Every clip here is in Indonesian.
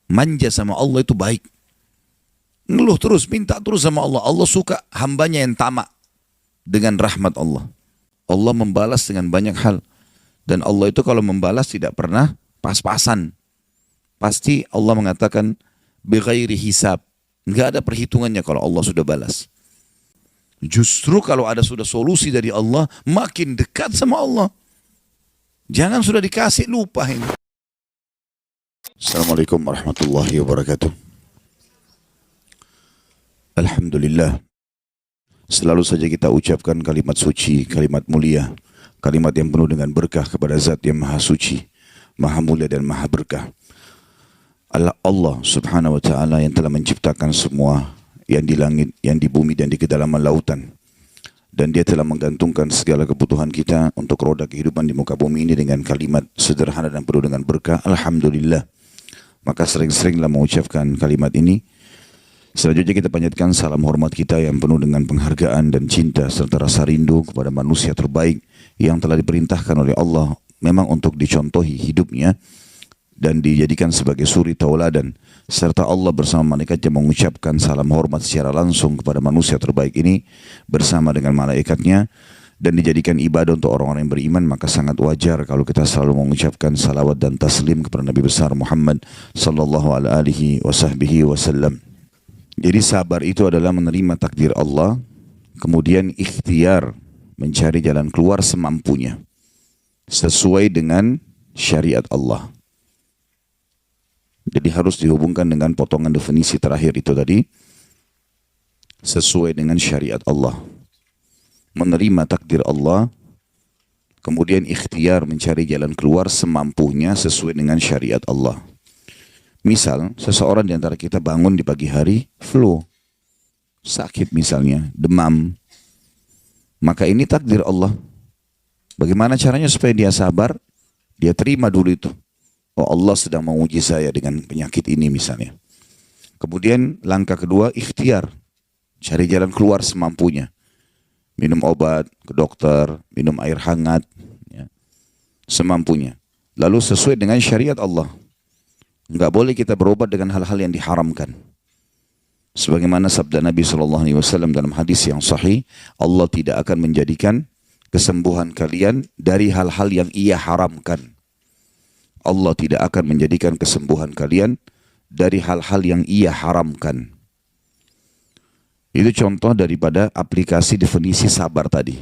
Manja sama Allah itu baik. Ngeluh terus, minta terus sama Allah. Allah suka hambanya yang tamak dengan rahmat Allah. Allah membalas dengan banyak hal. Dan Allah itu kalau membalas tidak pernah pas-pasan. Pasti Allah mengatakan bighairi hisab. Enggak ada perhitungannya kalau Allah sudah balas. Justru kalau ada sudah solusi dari Allah, makin dekat sama Allah. Jangan sudah dikasih lupa ini. Assalamualaikum warahmatullahi wabarakatuh. Alhamdulillah. Selalu saja kita ucapkan kalimat suci, kalimat mulia, kalimat yang penuh dengan berkah kepada Zat yang Maha Suci, Maha Mulia dan Maha Berkah. Allah Subhanahu wa Ta'ala yang telah menciptakan semua yang di langit, yang di bumi dan di kedalaman lautan. Dan dia telah menggantungkan segala kebutuhan kita untuk roda kehidupan di muka bumi ini dengan kalimat sederhana dan penuh dengan berkah. Alhamdulillah. Maka sering-seringlah mengucapkan kalimat ini. Selanjutnya kita panjatkan salam hormat kita yang penuh dengan penghargaan dan cinta serta rasa rindu kepada manusia terbaik yang telah diperintahkan oleh Allah memang untuk dicontohi hidupnya dan dijadikan sebagai suri tauladan, serta Allah bersama malaikatnya mengucapkan salam hormat secara langsung kepada manusia terbaik ini bersama dengan malaikatnya dan dijadikan ibadah untuk orang-orang yang beriman. Maka sangat wajar kalau kita selalu mengucapkan salawat dan taslim kepada Nabi besar Muhammad sallallahu alaihi wasallam. Jadi sabar itu adalah menerima takdir Allah, kemudian ikhtiar mencari jalan keluar semampunya sesuai dengan syariat Allah. Jadi harus dihubungkan dengan potongan definisi terakhir itu tadi, sesuai dengan syariat Allah. Menerima takdir Allah, kemudian ikhtiar mencari jalan keluar semampunya sesuai dengan syariat Allah. Misal, seseorang di antara kita bangun di pagi hari, flu, sakit misalnya, demam. Maka ini takdir Allah. Bagaimana caranya supaya dia sabar? Dia terima dulu itu. Oh, Allah sedang menguji saya dengan penyakit ini misalnya. Kemudian langkah kedua, ikhtiar. Cari jalan keluar semampunya. Minum obat ke dokter, minum air hangat, ya, semampunya. Lalu sesuai dengan syariat Allah. Enggak boleh kita berobat dengan hal-hal yang diharamkan. Sebagaimana sabda Nabi SAW dalam hadis yang sahih, Allah tidak akan menjadikan kesembuhan kalian dari hal-hal yang Ia haramkan. Allah tidak akan menjadikan kesembuhan kalian dari hal-hal yang Ia haramkan. Itu contoh daripada aplikasi definisi sabar tadi.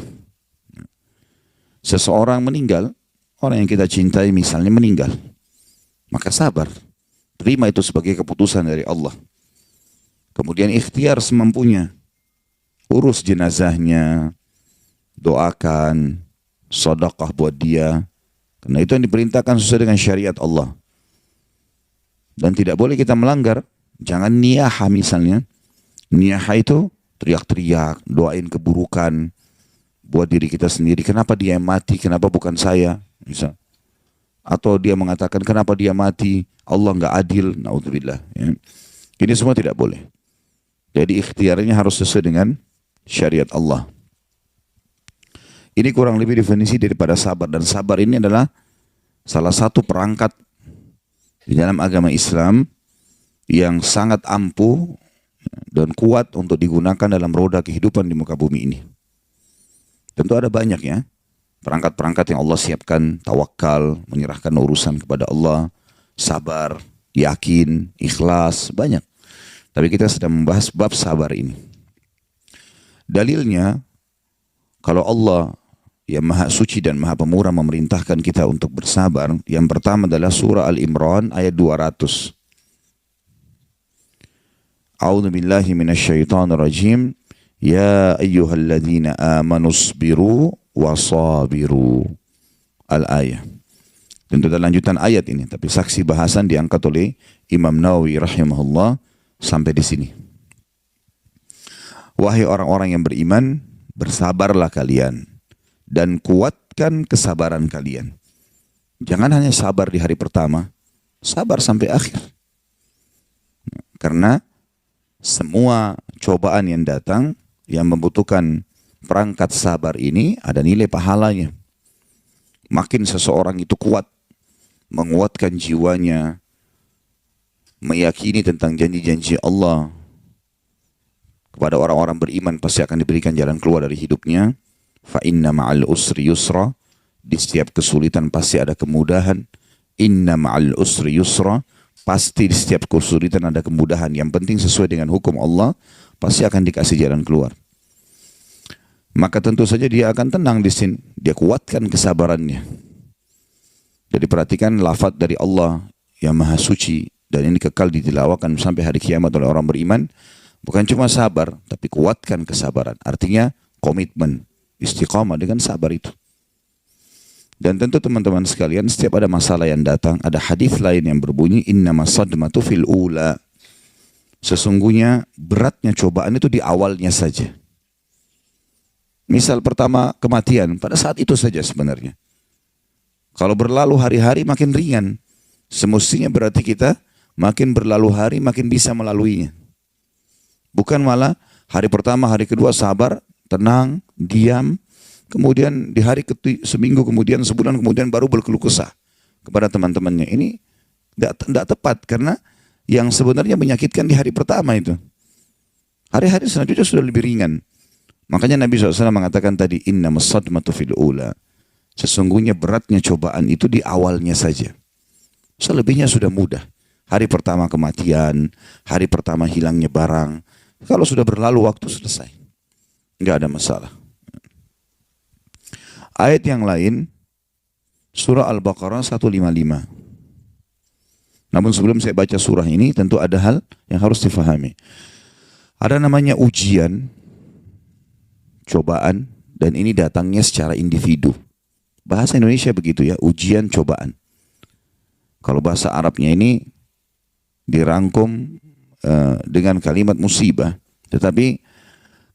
Seseorang meninggal, orang yang kita cintai misalnya meninggal, maka sabar. Terima itu sebagai keputusan dari Allah. Kemudian ikhtiar semampunya. Urus jenazahnya, doakan, sedekah buat dia. Karena itu yang diperintahkan sesuai dengan syariat Allah. Dan tidak boleh kita melanggar. Jangan niyaha misalnya. Niyaha itu teriak-teriak, doain keburukan buat diri kita sendiri. Kenapa dia yang mati, kenapa bukan saya? Misal. Atau dia mengatakan kenapa dia mati, Allah nggak adil, naudzubillah. Ya. Ini semua tidak boleh. Jadi ikhtiarnya harus sesuai dengan syariat Allah. Ini kurang lebih definisi daripada sabar. Dan sabar ini adalah salah satu perangkat di dalam agama Islam yang sangat ampuh dan kuat untuk digunakan dalam roda kehidupan di muka bumi ini. Tentu ada banyak ya. Perangkat-perangkat yang Allah siapkan, tawakal, menyerahkan urusan kepada Allah, sabar, yakin, ikhlas, banyak. Tapi kita sedang membahas bab sabar ini. Dalilnya, kalau Allah yang Maha Suci dan Maha Pemurah memerintahkan kita untuk bersabar, yang pertama adalah surah Al-Imran ayat 200. A'udzu billahi minasyaitonir rajim. Ya ayyuhalladzina amanu sabiru wasabiru. Al-ayah. Tentu ada lanjutan ayat ini, tapi saksi bahasan diangkat oleh Imam Nawawi rahimahullah sampai di sini. Wahai orang-orang yang beriman, bersabarlah kalian dan kuatkan kesabaran kalian. Jangan hanya sabar di hari pertama, sabar sampai akhir. Karena semua cobaan yang datang yang membutuhkan perangkat sabar ini ada nilai pahalanya. Makin seseorang itu kuat, menguatkan jiwanya, meyakini tentang janji-janji Allah kepada orang-orang beriman pasti akan diberikan jalan keluar dari hidupnya. Fa inna ma'al usri yusra, di setiap kesulitan pasti ada kemudahan. Inna ma'al usri yusra, pasti di setiap kesulitan ada kemudahan. Yang penting sesuai dengan hukum Allah, pasti akan dikasih jalan keluar. Maka tentu saja dia akan tenang di sini. Dia kuatkan kesabarannya. Jadi perhatikan lafaz dari Allah yang maha suci, dan ini kekal ditilawakan sampai hari kiamat oleh orang beriman. Bukan cuma sabar, tapi kuatkan kesabaran. Artinya komitmen, istiqamah dengan sabar itu. Dan tentu teman-teman sekalian, setiap ada masalah yang datang, ada hadis lain yang berbunyi innamas sadmatu fil ula. Sesungguhnya beratnya cobaan itu di awalnya saja. Misal pertama kematian, pada saat itu saja sebenarnya. Kalau berlalu hari-hari makin ringan. Semestinya berarti kita makin berlalu hari makin bisa melaluinya. Bukan malah hari pertama, hari kedua sabar, tenang, diam. Kemudian di hari seminggu kemudian, sebulan kemudian baru berkeluh kesah kepada teman-temannya. Ini tidak tepat karena yang sebenarnya menyakitkan di hari pertama itu. Hari-hari selanjutnya sudah lebih ringan. Makanya Nabi SAW mengatakan tadi, innamas sadmatu fil ula. Sesungguhnya beratnya cobaan itu di awalnya saja. Selebihnya sudah mudah. Hari pertama kematian, hari pertama hilangnya barang. Kalau sudah berlalu waktu selesai. Enggak ada masalah. Ayat yang lain, surah Al-Baqarah 155. Namun sebelum saya baca surah ini, tentu ada hal yang harus difahami. Ada namanya ujian, cobaan, dan ini datangnya secara individu. Bahasa Indonesia begitu ya, ujian, cobaan. Kalau bahasa Arabnya ini dirangkum dengan kalimat musibah. Tetapi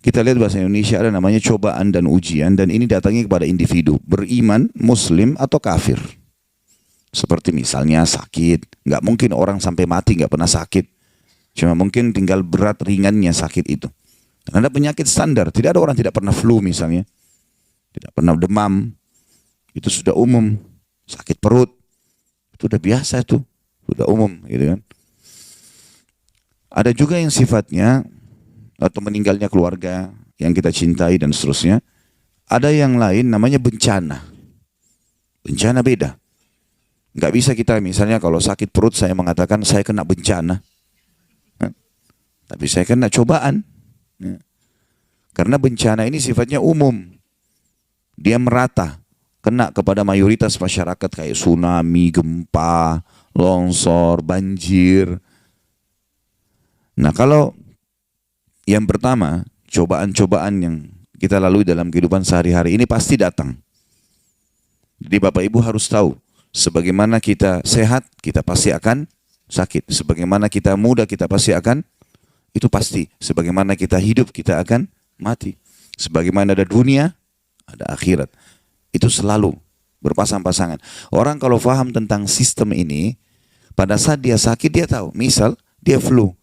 kita lihat bahasa Indonesia ada namanya cobaan dan ujian, dan ini datangnya kepada individu, beriman, muslim atau kafir. Seperti misalnya sakit, nggak mungkin orang sampai mati nggak pernah sakit. Cuma mungkin tinggal berat ringannya sakit itu. Dan ada penyakit standar, tidak ada orang tidak pernah flu misalnya, tidak pernah demam, itu sudah umum. Sakit perut, itu udah biasa itu, sudah umum gitu kan. Ada juga yang sifatnya atau meninggalnya keluarga yang kita cintai dan seterusnya. Ada yang lain namanya bencana. Bencana beda. Nggak bisa kita misalnya kalau sakit perut saya mengatakan saya kena bencana. Tapi saya kena cobaan. Karena bencana ini sifatnya umum. Dia merata. Kena kepada mayoritas masyarakat kayak tsunami, gempa, longsor, banjir. Nah kalau yang pertama, cobaan-cobaan yang kita lalui dalam kehidupan sehari-hari ini pasti datang. Jadi Bapak Ibu harus tahu, sebagaimana kita sehat, kita pasti akan sakit. Sebagaimana kita muda, kita pasti akan, itu pasti. Sebagaimana kita hidup, kita akan mati. Sebagaimana ada dunia, ada akhirat. Itu selalu berpasang-pasangan. Orang kalau paham tentang sistem ini, pada saat dia sakit dia tahu. Misal dia flu.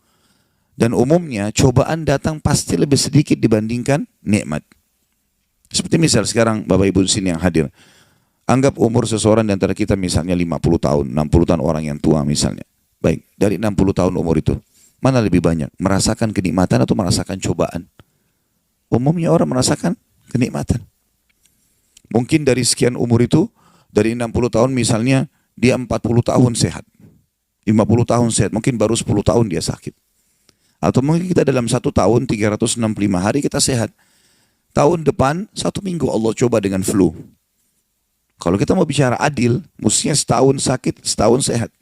Dan umumnya cobaan datang pasti lebih sedikit dibandingkan nikmat. Seperti misal sekarang Bapak Ibu di sini yang hadir. Anggap umur seseorang di antara kita misalnya 50 tahun, 60 tahun orang yang tua misalnya. Baik, dari 60 tahun umur itu, mana lebih banyak? Merasakan kenikmatan atau merasakan cobaan? Umumnya orang merasakan kenikmatan. Mungkin dari sekian umur itu, dari 60 tahun misalnya, dia 40 tahun sehat. 50 tahun sehat, mungkin baru 10 tahun dia sakit. Atau mungkin kita dalam 1 tahun 365 hari kita sehat. Tahun depan 1 minggu Allah coba dengan flu. Kalau kita mau bicara adil, mestinya setahun sakit, setahun sehat.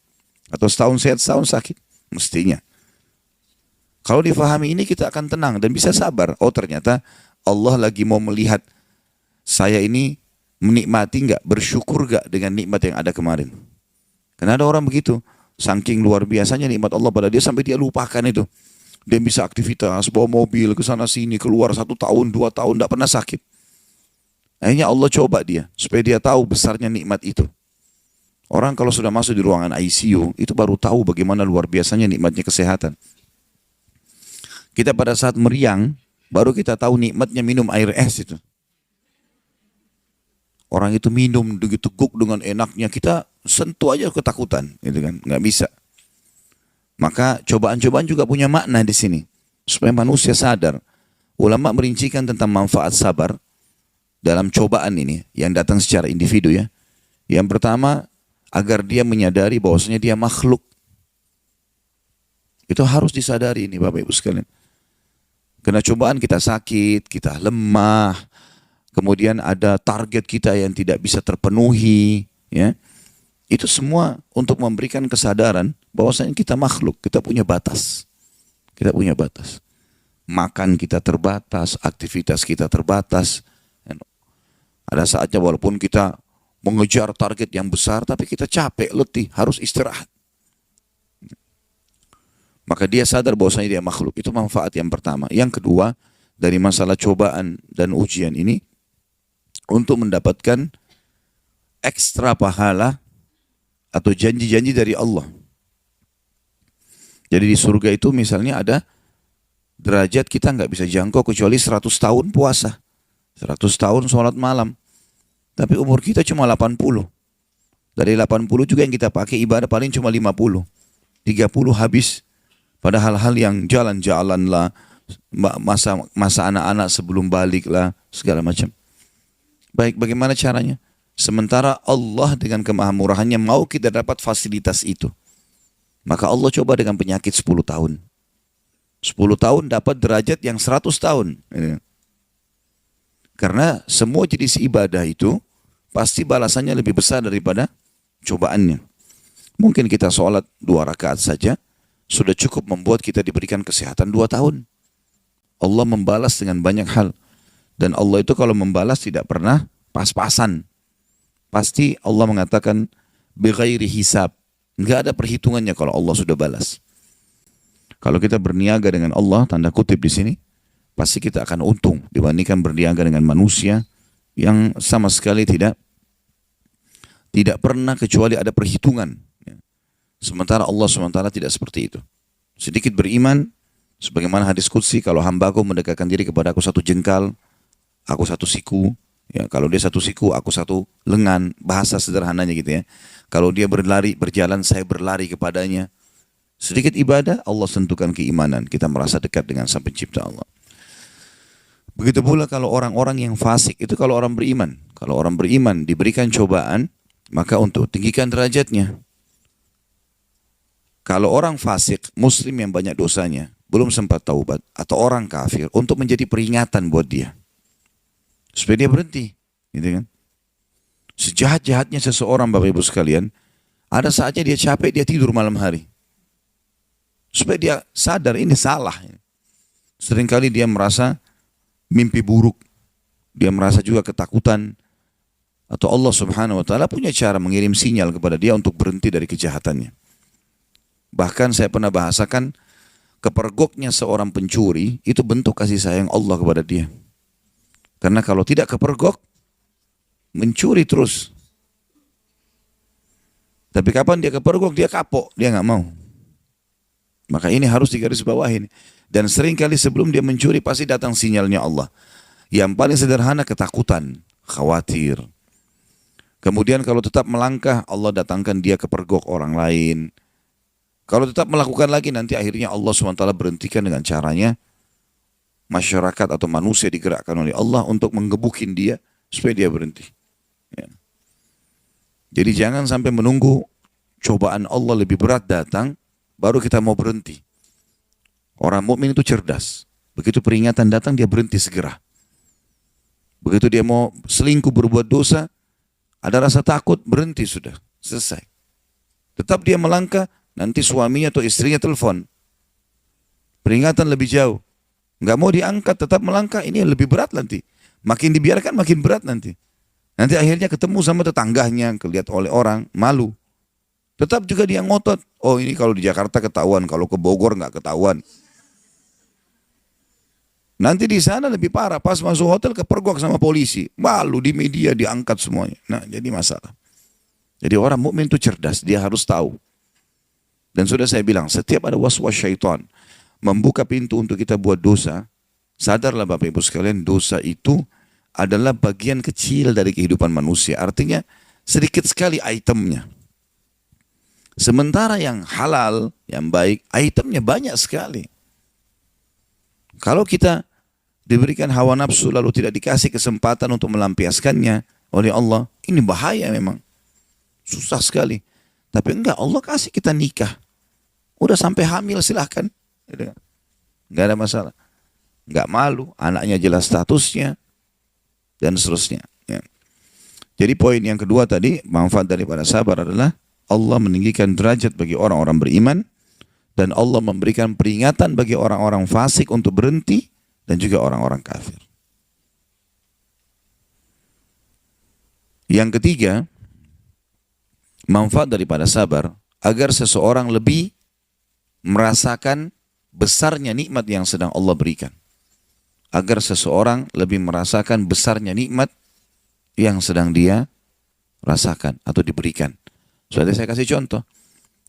Atau setahun sehat, setahun sakit. Mestinya. Kalau difahami ini kita akan tenang dan bisa sabar. Oh ternyata Allah lagi mau melihat saya ini menikmati enggak, bersyukur enggak dengan nikmat yang ada kemarin. Karena ada orang begitu. Saking luar biasanya nikmat Allah pada dia sampai dia lupakan itu. Dia bisa aktivitas, bawa mobil ke sana sini, keluar 1 tahun, 2 tahun, tidak pernah sakit. Akhirnya Allah coba dia, supaya dia tahu besarnya nikmat itu. Orang kalau sudah masuk di ruangan ICU, itu baru tahu bagaimana luar biasanya nikmatnya kesehatan. Kita pada saat meriang, baru kita tahu nikmatnya minum air es itu. Orang itu minum diteguk dengan enaknya, kita sentuh aja ketakutan, gitu kan, nggak bisa. Maka cobaan-cobaan juga punya makna di sini. Supaya manusia sadar. Ulama merincikan tentang manfaat sabar dalam cobaan ini yang datang secara individu ya. Yang pertama, agar dia menyadari bahwasanya dia makhluk. Itu harus disadari ini Bapak Ibu sekalian. Karena cobaan kita sakit, kita lemah, kemudian ada target kita yang tidak bisa terpenuhi, ya. Itu semua untuk memberikan kesadaran bahwasanya kita makhluk, kita punya batas. Kita punya batas. Makan kita terbatas, aktivitas kita terbatas. Ada saatnya walaupun kita mengejar target yang besar, tapi kita capek, letih, harus istirahat. Maka dia sadar bahwasanya dia makhluk. Itu manfaat yang pertama. Yang kedua, dari masalah cobaan dan ujian ini, untuk mendapatkan ekstra pahala atau janji-janji dari Allah. Jadi di surga itu misalnya ada derajat kita nggak bisa jangkau kecuali 100 tahun puasa. 100 tahun sholat malam. Tapi umur kita cuma 80. Dari 80 juga yang kita pakai ibadah paling cuma 50. 30 habis pada hal-hal yang jalan-jalan lah, masa anak-anak sebelum balik lah, segala macam. Baik, bagaimana caranya? Sementara Allah dengan kemahamurahannya mau kita dapat fasilitas itu. Maka Allah coba dengan penyakit 10 tahun. 10 tahun dapat derajat yang 100 tahun. Karena semua jenis ibadah itu pasti balasannya lebih besar daripada cobaannya. Mungkin kita sholat 2 rakaat saja sudah cukup membuat kita diberikan kesehatan 2 tahun. Allah membalas dengan banyak hal. Dan Allah itu kalau membalas tidak pernah pas-pasan. Pasti Allah mengatakan bighairi hisab. Enggak ada perhitungannya kalau Allah sudah balas. Kalau kita berniaga dengan Allah, tanda kutip di sini, pasti kita akan untung dibandingkan berniaga dengan manusia yang sama sekali tidak pernah kecuali ada perhitungan. Sementara Allah SWT tidak seperti itu. Sedikit beriman, sebagaimana hadis qudsi, kalau hambaku mendekatkan diri kepada aku 1 jengkal, aku 1 siku. Ya, kalau dia 1 siku, aku 1 lengan, bahasa sederhananya gitu ya. Kalau dia berjalan, saya berlari kepadanya. Sedikit ibadah, Allah sentuhkan keimanan. Kita merasa dekat dengan Sang Pencipta Allah. Begitu pula kalau orang-orang yang fasik, itu kalau orang beriman. Kalau orang beriman diberikan cobaan, maka untuk tinggikan derajatnya. Kalau orang fasik, muslim yang banyak dosanya, belum sempat taubat, atau orang kafir, untuk menjadi peringatan buat dia. Supaya dia berhenti, gitu kan? Sejahat-jahatnya seseorang, Bapak Ibu sekalian, ada saatnya dia capek, dia tidur malam hari. Supaya dia sadar ini salah. Seringkali dia merasa mimpi buruk, dia merasa juga ketakutan, atau Allah Subhanahu Wa Taala punya cara mengirim sinyal kepada dia untuk berhenti dari kejahatannya. Bahkan saya pernah bahasakan, kepergoknya seorang pencuri itu bentuk kasih sayang Allah kepada dia. Karena kalau tidak kepergok, mencuri terus. Tapi kapan dia kepergok, dia kapok, dia nggak mau. Maka ini harus digarisbawahi. Dan seringkali sebelum dia mencuri pasti datang sinyalnya Allah. Yang paling sederhana ketakutan, khawatir. Kemudian kalau tetap melangkah, Allah datangkan dia kepergok orang lain. Kalau tetap melakukan lagi, nanti akhirnya Allah SWT berhentikan dengan caranya. Masyarakat atau manusia digerakkan oleh Allah untuk menggebukin dia supaya dia berhenti. Ya. Jadi jangan sampai menunggu cobaan Allah lebih berat datang, baru kita mau berhenti. Orang mukmin itu cerdas. Begitu peringatan datang, dia berhenti segera. Begitu dia mau selingkuh, berbuat dosa, ada rasa takut, berhenti sudah, selesai. Tetap dia melangkah, nanti suaminya atau istrinya telepon. Peringatan lebih jauh. Nggak mau diangkat, tetap melangkah, ini lebih berat nanti. Makin dibiarkan, makin berat nanti. Nanti akhirnya ketemu sama tetangganya, kelihatan oleh orang, malu. Tetap juga dia ngotot. Oh ini kalau di Jakarta ketahuan, kalau ke Bogor nggak ketahuan. Nanti di sana lebih parah, pas masuk hotel kepergok sama polisi. Malu di media, diangkat semuanya. Nah jadi masalah. Jadi orang mukmin itu cerdas, dia harus tahu. Dan sudah saya bilang, setiap ada waswas syaitan membuka pintu untuk kita buat dosa, sadarlah Bapak Ibu sekalian, dosa itu adalah bagian kecil dari kehidupan manusia. Artinya sedikit sekali itemnya. Sementara yang halal, yang baik, itemnya banyak sekali. Kalau kita diberikan hawa nafsu lalu tidak dikasih kesempatan untuk melampiaskannya oleh Allah, ini bahaya memang. Susah sekali. Tapi enggak, Allah kasih kita nikah. Udah sampai hamil silahkan. Enggak ada masalah. Enggak malu, anaknya jelas statusnya, dan seterusnya. Ya. Jadi poin yang kedua tadi, manfaat daripada sabar adalah Allah meninggikan derajat bagi orang-orang beriman, dan Allah memberikan peringatan bagi orang-orang fasik untuk berhenti, dan juga orang-orang kafir. Yang ketiga, manfaat daripada sabar, agar seseorang lebih merasakan besarnya nikmat yang sedang Allah berikan. Agar seseorang lebih merasakan besarnya nikmat yang sedang dia rasakan atau diberikan. Sudah saya kasih contoh.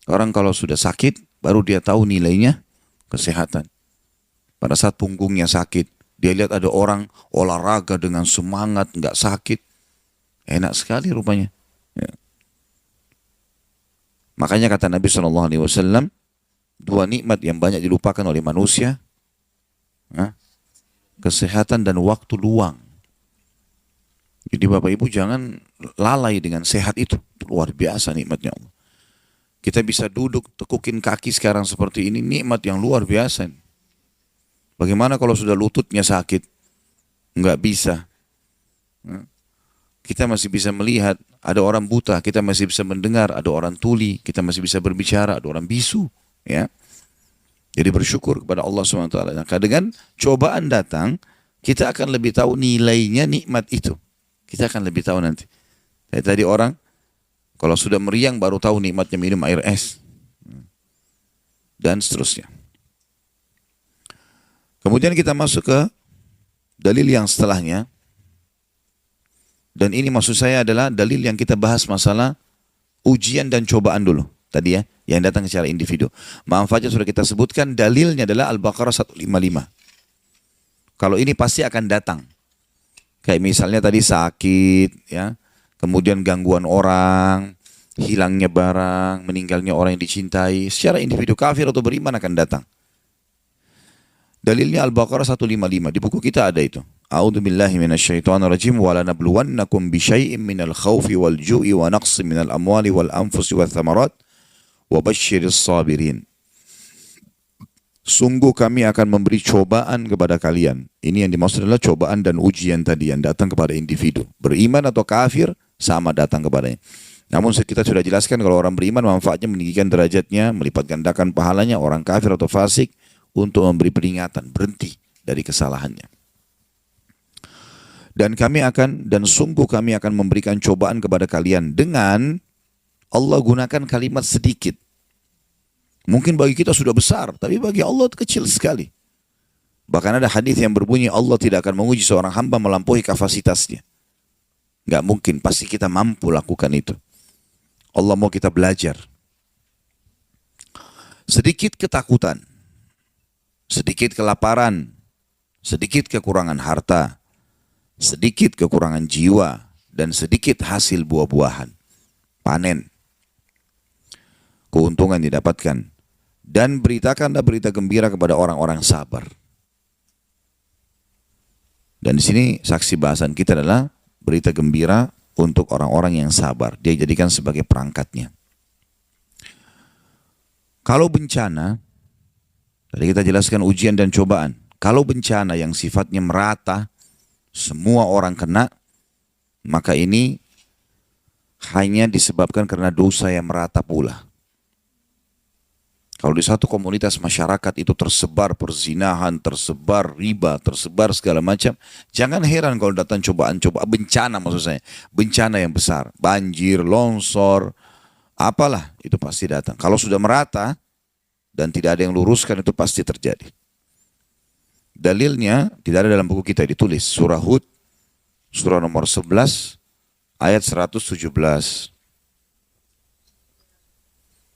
Orang kalau sudah sakit, baru dia tahu nilainya kesehatan. Pada saat punggungnya sakit, dia lihat ada orang olahraga dengan semangat, nggak sakit. Enak sekali rupanya. Ya. Makanya kata Nabi SAW, dua nikmat yang banyak dilupakan oleh manusia, kesehatan dan waktu luang. Jadi Bapak Ibu jangan lalai dengan sehat itu. Luar biasa nikmatnya Allah. Kita bisa duduk, tekukin kaki sekarang seperti ini, nikmat yang luar biasa. Bagaimana kalau sudah lututnya sakit? Enggak bisa. Kita masih bisa melihat, ada orang buta, kita masih bisa mendengar, ada orang tuli, kita masih bisa berbicara, ada orang bisu. Ya. Jadi bersyukur kepada Allah SWT. Nah, dengan cobaan datang, kita akan lebih tahu nilainya nikmat itu. Kita akan lebih tahu nanti. Tadi orang, kalau sudah meriang baru tahu nikmatnya minum air es. Dan seterusnya. Kemudian kita masuk ke dalil yang setelahnya. Dan ini maksud saya adalah dalil yang kita bahas masalah ujian dan cobaan dulu. Tadi ya, yang datang secara individu. Manfaatnya sudah kita sebutkan, dalilnya adalah Al-Baqarah 155. Kalau ini pasti akan datang. Kayak misalnya tadi sakit, ya, kemudian gangguan orang, hilangnya barang, meninggalnya orang yang dicintai. Secara individu kafir atau beriman akan datang. Dalilnya Al-Baqarah 155. Di buku kita ada itu. A'udzu billahi minasyaitonir rajim wa lanabluwannakum bisyai'im minal khaufi wal ju'i wa naqsin minal amwali wal anfusi wath thamarat wa basyiris sabirin. Sungguh kami akan memberi cobaan kepada kalian. Ini yang dimaksud adalah cobaan dan ujian tadi yang datang kepada individu. Beriman atau kafir sama datang kepadanya. Namun kita sudah jelaskan kalau orang beriman manfaatnya meninggikan derajatnya, melipat gandakan pahalanya. Orang kafir atau fasik untuk memberi peringatan, berhenti dari kesalahannya. Dan sungguh kami akan memberikan cobaan kepada kalian dengan Allah gunakan kalimat sedikit. Mungkin bagi kita sudah besar, tapi bagi Allah kecil sekali. Bahkan ada hadis yang berbunyi Allah tidak akan menguji seorang hamba melampaui kapasitasnya. Gak mungkin, pasti kita mampu lakukan itu. Allah mau kita belajar. Sedikit ketakutan, sedikit kelaparan, sedikit kekurangan harta, sedikit kekurangan jiwa, dan sedikit hasil buah-buahan. Panen. Keuntungan didapatkan. Dan beritakanlah berita gembira kepada orang-orang sabar. Dan di sini saksi bahasan kita adalah berita gembira untuk orang-orang yang sabar. Dia jadikan sebagai perangkatnya. Kalau bencana, tadi kita jelaskan ujian dan cobaan. Kalau bencana yang sifatnya merata, semua orang kena, maka ini hanya disebabkan karena dosa yang merata pula. Kalau di satu komunitas masyarakat itu tersebar perzinahan, tersebar riba, tersebar segala macam, jangan heran kalau datang cobaan-cobaan, bencana maksud saya, bencana yang besar, banjir, longsor, apalah itu pasti datang. Kalau sudah merata dan tidak ada yang luruskan itu pasti terjadi. Dalilnya tidak ada dalam buku kita, ditulis surah Hud, surah nomor 11, ayat 117.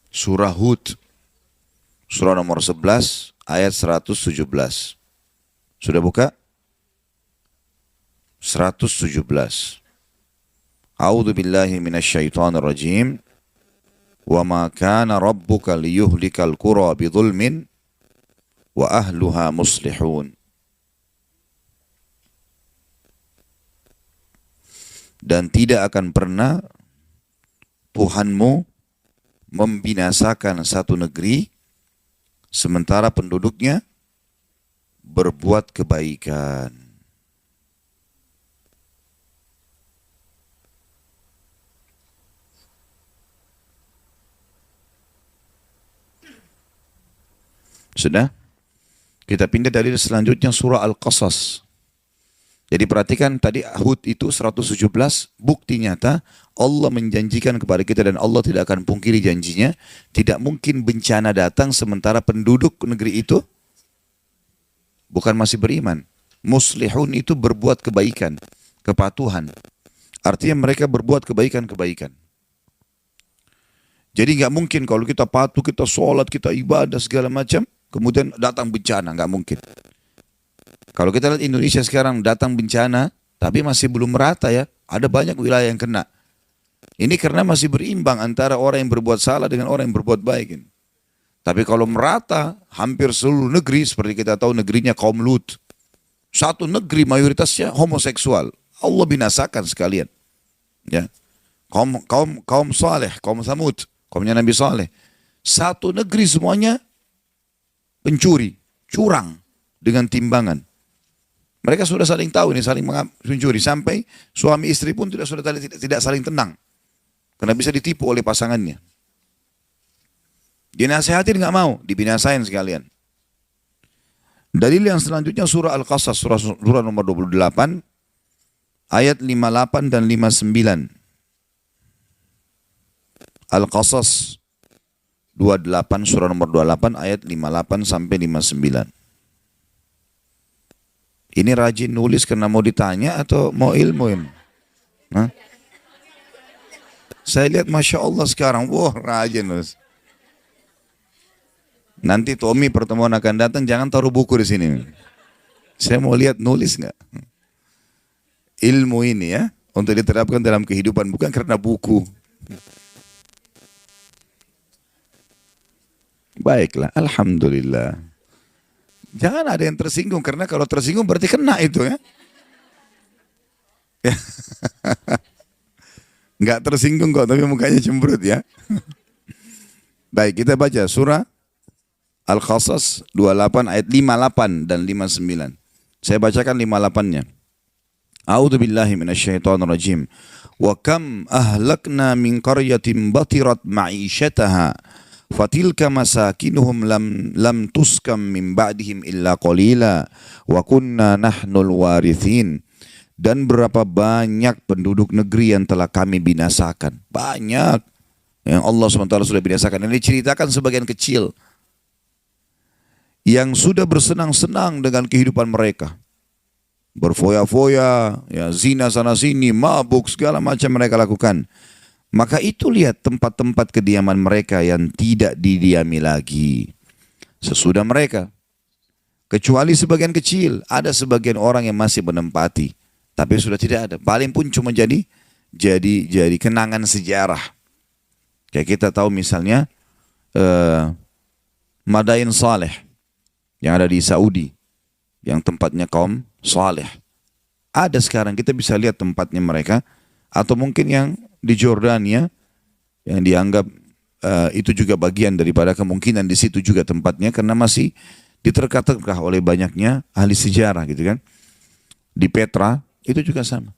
Surah Hud, surah nomor 11 ayat 117. Sudah buka? 117. A'udzu billahi minasyaitonir rajim. Wa ma kana rabbuka liyuhlikal qura bidzulmin wa ahluha muslihun. Dan tidak akan pernah Tuhanmu membinasakan satu negeri sementara penduduknya berbuat kebaikan. Sudah? Kita pindah dari selanjutnya surah Al-Qasas. Jadi perhatikan tadi Hud itu 117, bukti nyata Allah menjanjikan kepada kita dan Allah tidak akan pungkiri janjinya. Tidak mungkin bencana datang sementara penduduk negeri itu bukan masih beriman. Muslihun itu berbuat kebaikan, kepatuhan. Artinya mereka berbuat kebaikan-kebaikan. Jadi nggak mungkin kalau kita patuh, kita sholat, kita ibadah segala macam, kemudian datang bencana, nggak mungkin. Kalau kita lihat Indonesia sekarang datang bencana, tapi masih belum merata ya. Ada banyak wilayah yang kena. Ini karena masih berimbang antara orang yang berbuat salah dengan orang yang berbuat baik. Tapi kalau merata, hampir seluruh negeri, seperti kita tahu negerinya kaum Lut. Satu negeri mayoritasnya homoseksual. Allah binasakan sekalian. Ya. Kaum Saleh, kaum Thamud, kaumnya Nabi Saleh. Satu negeri semuanya pencuri, curang dengan timbangan. Mereka sudah saling tahu ini, saling mencuri. Sampai suami istri pun tidak saling tenang. Karena bisa ditipu oleh pasangannya. Dinasehatin nggak mau, dibinasain sekalian. Dalil yang selanjutnya surah Al-Qasas, surah nomor 28, ayat 58 dan 59. Al-Qasas 28, surah nomor 28, ayat 58 sampai 59. Ini rajin nulis karena mau ditanya atau mau ilmu ini? Hah? Saya lihat Masya Allah sekarang, wah rajin nulis. Nanti Tommy pertemuan akan datang, jangan taruh buku di sini. Saya mau lihat nulis nggak? Ilmu ini ya, untuk diterapkan dalam kehidupan, bukan karena buku. Baiklah, Alhamdulillah. Jangan ada yang tersinggung, karena kalau tersinggung berarti kena itu ya. Nggak tersinggung kok, tapi mukanya cemberut ya. Baik, kita baca surah Al-Qasas 28 ayat 58 dan 59. Saya bacakan 58-nya. A'udzu billahi minasyaitonir rajim. Wa kam ahlakna min qaryatin batirat ma'isyataha fatilka masakinuhum lam tuskam min ba'dihim illa qalila wa kunna nahnul warithin. Dan berapa banyak penduduk negeri yang telah kami binasakan. Banyak yang Allah SWT sudah binasakan. Ini diceritakan sebagian kecil yang sudah bersenang-senang dengan kehidupan mereka. Berfoya-foya, ya, zina sana sini, mabuk, segala macam mereka lakukan. Maka itu lihat tempat-tempat kediaman mereka yang tidak didiami lagi sesudah mereka. Kecuali sebagian kecil, ada sebagian orang yang masih menempati, tapi sudah tidak ada. Paling pun cuma jadi kenangan sejarah. Kayak kita tahu misalnya Madain Saleh yang ada di Saudi, yang tempatnya kaum Saleh. Ada sekarang, kita bisa lihat tempatnya mereka. Atau mungkin yang di Jordania, yang dianggap itu juga bagian daripada kemungkinan di situ juga tempatnya, karena masih diterka-terka oleh banyaknya ahli sejarah gitu kan. Di Petra itu juga sama.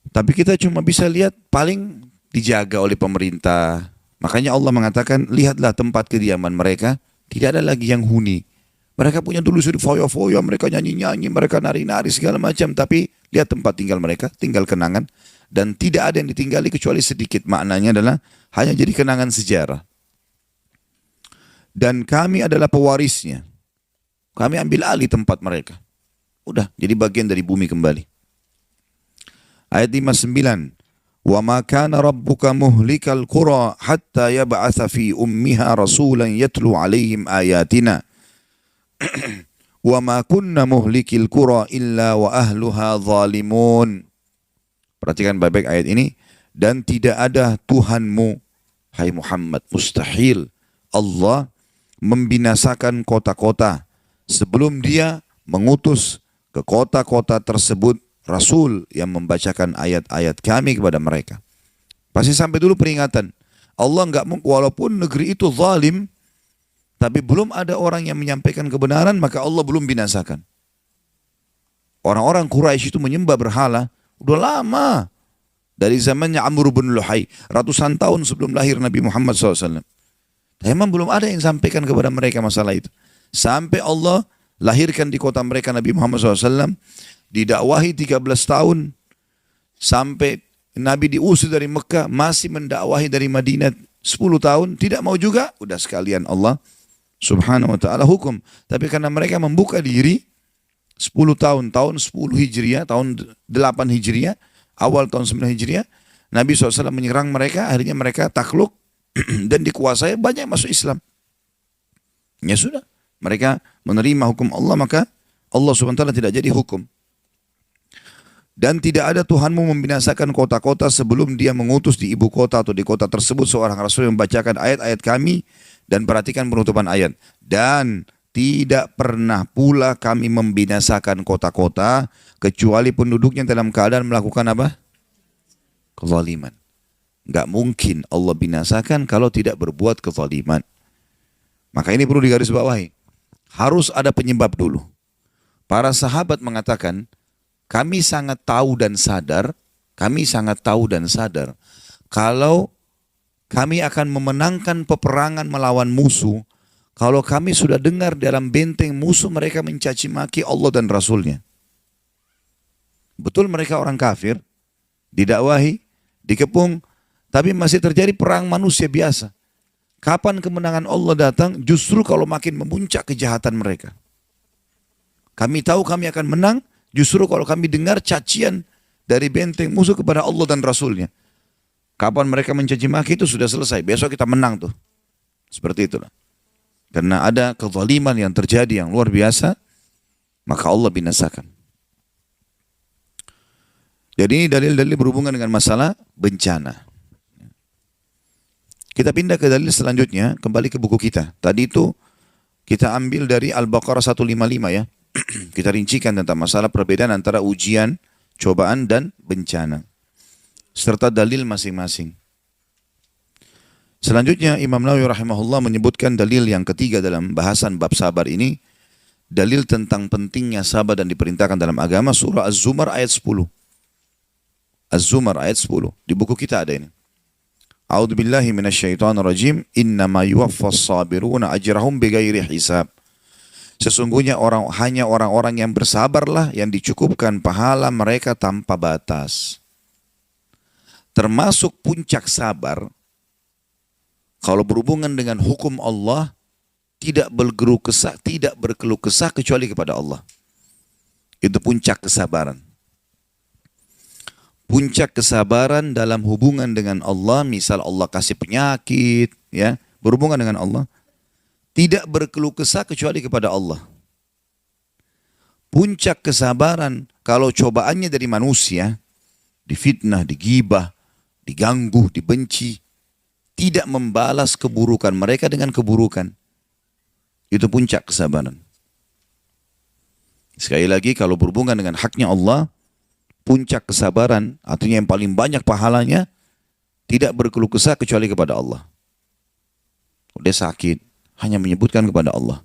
Tapi kita cuma bisa lihat paling dijaga oleh pemerintah. Makanya Allah mengatakan, lihatlah tempat kediaman mereka, tidak ada lagi yang huni. Mereka punya dulu sudah foya-foya, mereka nyanyi-nyanyi, mereka nari-nari segala macam. Tapi lihat tempat tinggal mereka, tinggal kenangan. Dan tidak ada yang ditinggali kecuali sedikit. Maknanya adalah hanya jadi kenangan sejarah. Dan kami adalah pewarisnya. Kami ambil alih tempat mereka. Udah, jadi bagian dari bumi kembali. Ayat 59. Wa ma kana rabbuka muhlikal qura hatta yab'atha fi ummiha rasulan yatlu alaihim ayatina. Wa ma kunna muhlikil qura illa wa ahluha zalimun. Perhatikan baik-baik ayat ini. Dan tidak ada Tuhanmu hai Muhammad, mustahil Allah membinasakan kota-kota sebelum dia mengutus ke kota-kota tersebut Rasul yang membacakan ayat-ayat kami kepada mereka. Pasti sampai dulu peringatan. Allah enggak, walaupun negeri itu zalim, tapi belum ada orang yang menyampaikan kebenaran, maka Allah belum binasakan. Orang-orang Quraisy itu menyembah berhala udah lama. Dari zamannya Amr bin Luhai, ratusan tahun sebelum lahir Nabi Muhammad SAW. Memang belum ada yang sampaikan kepada mereka masalah itu. Sampai Allah lahirkan di kota mereka Nabi Muhammad SAW, didakwahi 13 tahun, sampai Nabi diusir dari Mekah, masih mendakwahi dari Madinah 10 tahun, tidak mau juga, udah sekalian Allah subhanahu wa ta'ala hukum. Tapi karena mereka membuka diri, 10 tahun, tahun 10 Hijriah, tahun 8 Hijriah, awal tahun 9 Hijriah, Nabi SAW menyerang mereka, akhirnya mereka takluk, dan dikuasai, banyak masuk Islam. Ya sudah, mereka menerima hukum Allah, maka Allah SWT tidak jadi hukum. Dan tidak ada Tuhanmu membinasakan kota-kota sebelum dia mengutus di ibu kota atau di kota tersebut seorang Rasul yang membacakan ayat-ayat kami, dan perhatikan penutupan ayat. Dan tidak pernah pula kami membinasakan kota-kota kecuali penduduknya dalam keadaan melakukan apa? Kezaliman. Enggak mungkin Allah binasakan kalau tidak berbuat kezaliman. Maka ini perlu digarisbawahi. Harus ada penyebab dulu. Para sahabat mengatakan, kami sangat tahu dan sadar kalau kami akan memenangkan peperangan melawan musuh kalau kami sudah dengar dalam benteng musuh mereka mencaci maki Allah dan Rasulnya. Betul mereka orang kafir, didakwahi, dikepung, tapi masih terjadi perang manusia biasa. Kapan kemenangan Allah datang? Justru kalau makin memuncak kejahatan mereka. Kami tahu kami akan menang, justru kalau kami dengar cacian dari benteng musuh kepada Allah dan Rasulnya. Kapan mereka mencaci maki itu sudah selesai. Besok kita menang tuh. Seperti itulah. Karena ada kezaliman yang terjadi yang luar biasa, maka Allah binasakan. Jadi ini dalil-dalil berhubungan dengan masalah bencana. Kita pindah ke dalil selanjutnya, kembali ke buku kita. Tadi itu kita ambil dari Al-Baqarah 155 ya. Kita rincikan tentang masalah perbedaan antara ujian, cobaan, dan bencana. Serta dalil masing-masing. Selanjutnya Imam Nawawi rahimahullah menyebutkan dalil yang ketiga dalam bahasan bab sabar ini. Dalil tentang pentingnya sabar dan diperintahkan dalam agama, surah Az-Zumar ayat 10. Az-Zumar ayat 10. Di buku kita ada ini. A'udzu billahi minasyaitonir rajim. Innama yuwaffas sabiruna ajrahum bighairi hisab. Sesungguhnya hanya orang-orang yang bersabarlah yang dicukupkan pahala mereka tanpa batas. Termasuk puncak sabar, kalau berhubungan dengan hukum Allah, tidak berkeluh kesah kecuali kepada Allah. Itu puncak kesabaran. Puncak kesabaran dalam hubungan dengan Allah, misal Allah kasih penyakit, ya, berhubungan dengan Allah, tidak berkeluh kesah kecuali kepada Allah. Puncak kesabaran kalau cobaannya dari manusia, difitnah, digibah, diganggu, dibenci, tidak membalas keburukan mereka dengan keburukan. Itu puncak kesabaran. Sekali lagi, kalau berhubungan dengan haknya Allah, puncak kesabaran, artinya yang paling banyak pahalanya, tidak berkeluh kesah kecuali kepada Allah. Dia sakit, hanya menyebutkan kepada Allah.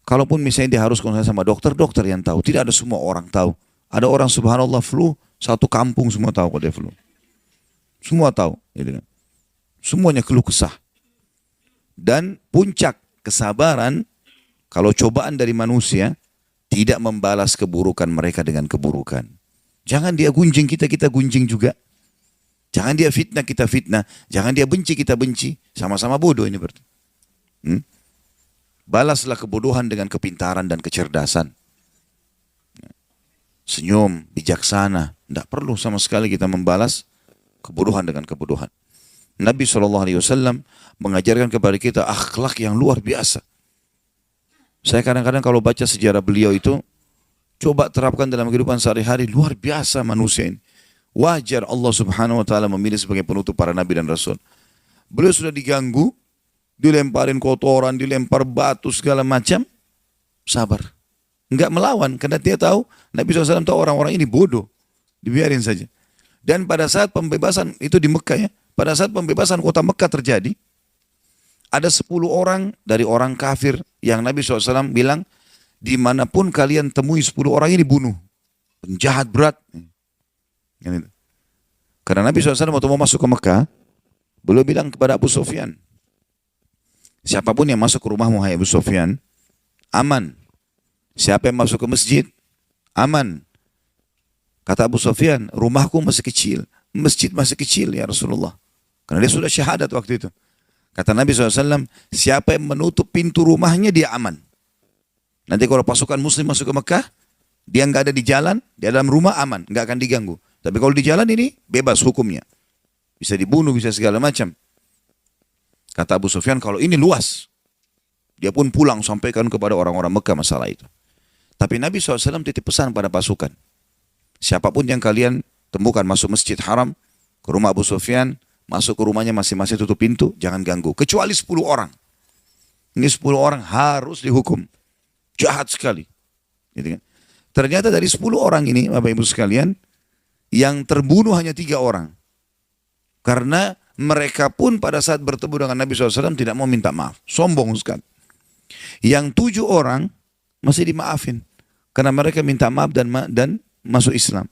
Kalaupun misalnya dia harus konsultasi sama dokter, dokter yang tahu. Tidak ada semua orang tahu. Ada orang subhanallah flu, satu kampung semua tahu kalau dia flu. Semua tahu. Semuanya keluh kesah. Dan puncak kesabaran, kalau cobaan dari manusia, tidak membalas keburukan mereka dengan keburukan. Jangan dia gunjing kita, kita gunjing juga. Jangan dia fitnah, kita fitnah. Jangan dia benci, kita benci. Sama-sama bodoh ini berarti. Balaslah kebodohan dengan kepintaran dan kecerdasan. Senyum, bijaksana. Tidak perlu sama sekali kita membalas kebodohan dengan kebodohan. Nabi SAW mengajarkan kepada kita akhlak yang luar biasa. Saya kadang-kadang kalau baca sejarah beliau itu, coba terapkan dalam kehidupan sehari-hari, luar biasa manusia ini. Wajar Allah Subhanahu wa ta'ala memilih sebagai penutup para nabi dan rasul. Beliau sudah diganggu, dilemparin kotoran, dilempar batu segala macam, sabar. Enggak melawan, karena dia tahu, Nabi SAW tahu orang-orang ini bodoh. Dibiarin saja. Dan pada saat pembebasan, itu di Mekah ya, pada saat pembebasan kota Mekah terjadi, ada 10 orang dari orang kafir yang Nabi SAW bilang, dimanapun kalian temui 10 orang ini bunuh. Penjahat berat. Karena Nabi SAW waktu mau masuk ke Mekah, beliau bilang kepada Abu Sufyan, siapapun yang masuk ke rumahmu, hai Abu Sufyan, aman. Siapa yang masuk ke masjid, aman. Kata Abu Sufyan, rumahku masih kecil, masjid masih kecil ya Rasulullah. Karena dia sudah syahadat waktu itu. Kata Nabi SAW, siapa yang menutup pintu rumahnya, dia aman. Nanti kalau pasukan muslim masuk ke Mekah, dia nggak ada di jalan, di dalam rumah aman, nggak akan diganggu. Tapi kalau di jalan ini, bebas hukumnya. Bisa dibunuh, bisa segala macam. Kata Abu Sufyan, kalau ini luas. Dia pun pulang sampaikan kepada orang-orang Mekah masalah itu. Tapi Nabi SAW titip pesan pada pasukan. Siapapun yang kalian temukan masuk masjid haram, ke rumah Abu Sufyan, masuk ke rumahnya masing-masing tutup pintu, jangan ganggu. Kecuali 10 orang. Ini 10 orang harus dihukum. Jahat sekali. Gitu kan? Ternyata dari 10 orang ini, Bapak Ibu sekalian, yang terbunuh hanya 3 orang. Karena mereka pun pada saat bertemu dengan Nabi SAW tidak mau minta maaf. Sombong sekali. Yang 7 orang masih dimaafin. Karena mereka minta maaf dan masuk Islam.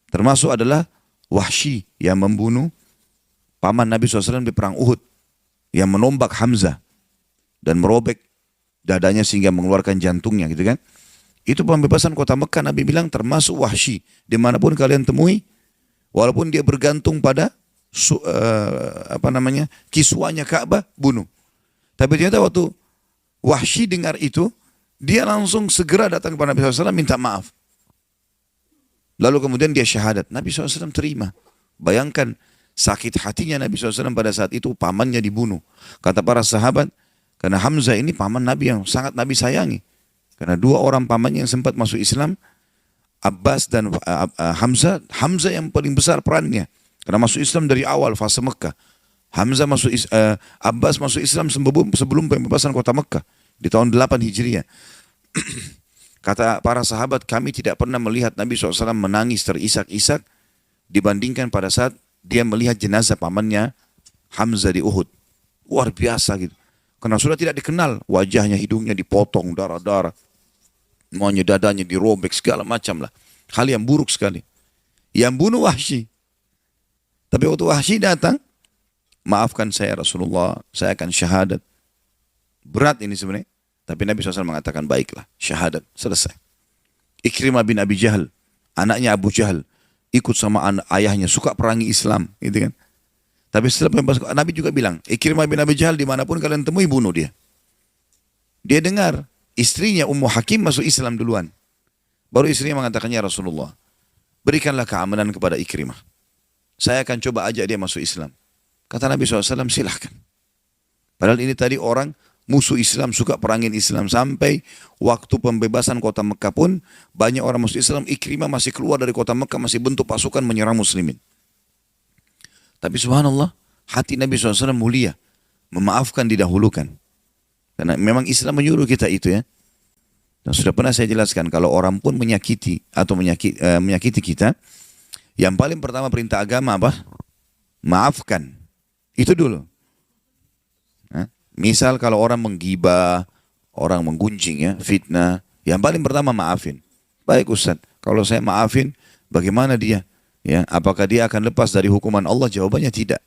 Termasuk adalah Wahsy yang membunuh paman Nabi SAW di perang Uhud. Yang menombak Hamzah. Dan merobek dadanya sehingga mengeluarkan jantungnya gitu kan. Itu pembebasan kota Mekah. Nabi bilang termasuk Wahsy. Dimanapun kalian temui. Walaupun dia bergantung pada kiswanya Ka'bah, bunuh. Tapi ternyata waktu Wahsy dengar itu, dia langsung segera datang kepada Nabi SAW minta maaf. Lalu kemudian dia syahadat. Nabi SAW terima. Bayangkan sakit hatinya Nabi SAW pada saat itu pamannya dibunuh. Kata para sahabat, karena Hamzah ini paman Nabi yang sangat Nabi sayangi. Karena 2 orang pamannya yang sempat masuk Islam, Abbas dan Hamzah. Hamzah yang paling besar perannya. Karena masuk Islam dari awal fase Mekah. Abbas masuk Islam sebelum pembebasan kota Mekah. Di tahun 8 Hijriah. Kata para sahabat, kami tidak pernah melihat Nabi SAW menangis terisak-isak dibandingkan pada saat dia melihat jenazah pamannya Hamzah di Uhud. Luar biasa gitu. Karena sudah tidak dikenal, wajahnya, hidungnya dipotong, darah-darah. Maunya dadanya dirobek, segala macam lah. Hal yang buruk sekali. Yang bunuh Wahsy. Tapi waktu Wahsy datang, maafkan saya Rasulullah, saya akan syahadat. Berat ini sebenarnya. Tapi Nabi SAW mengatakan, baiklah, syahadat, selesai. Ikrimah bin Abi Jahal, anaknya Abu Jahal, ikut sama ayahnya, suka perangi Islam. Gitu kan. Tapi setelah pembebasan, Nabi juga bilang, Ikrimah bin Abi Jahal dimanapun kalian temui, bunuh dia. Dia dengar, istrinya Ummu Hakim masuk Islam duluan. Baru istrinya mengatakannya, Rasulullah, berikanlah keamanan kepada Ikrimah. Saya akan coba ajak dia masuk Islam. Kata Nabi SAW, silahkan. Padahal ini tadi orang musuh Islam, suka perangin Islam. Sampai waktu pembebasan kota Mekah pun, banyak orang masuk Islam, Ikrimah masih keluar dari kota Mekah, masih bentuk pasukan menyerang muslimin. Tapi subhanallah, hati Nabi SAW mulia. Memaafkan, didahulukan. Karena memang Islam menyuruh kita itu ya. Dan sudah pernah saya jelaskan, kalau orang pun menyakiti atau menyakiti kita, yang paling pertama perintah agama apa? Maafkan. Itu dulu. Nah, misal kalau orang menggibah, orang menggunjing ya, fitnah, yang paling pertama maafin. Baik Ustaz, kalau saya maafin, bagaimana dia? Ya, apakah dia akan lepas dari hukuman Allah? Jawabannya tidak.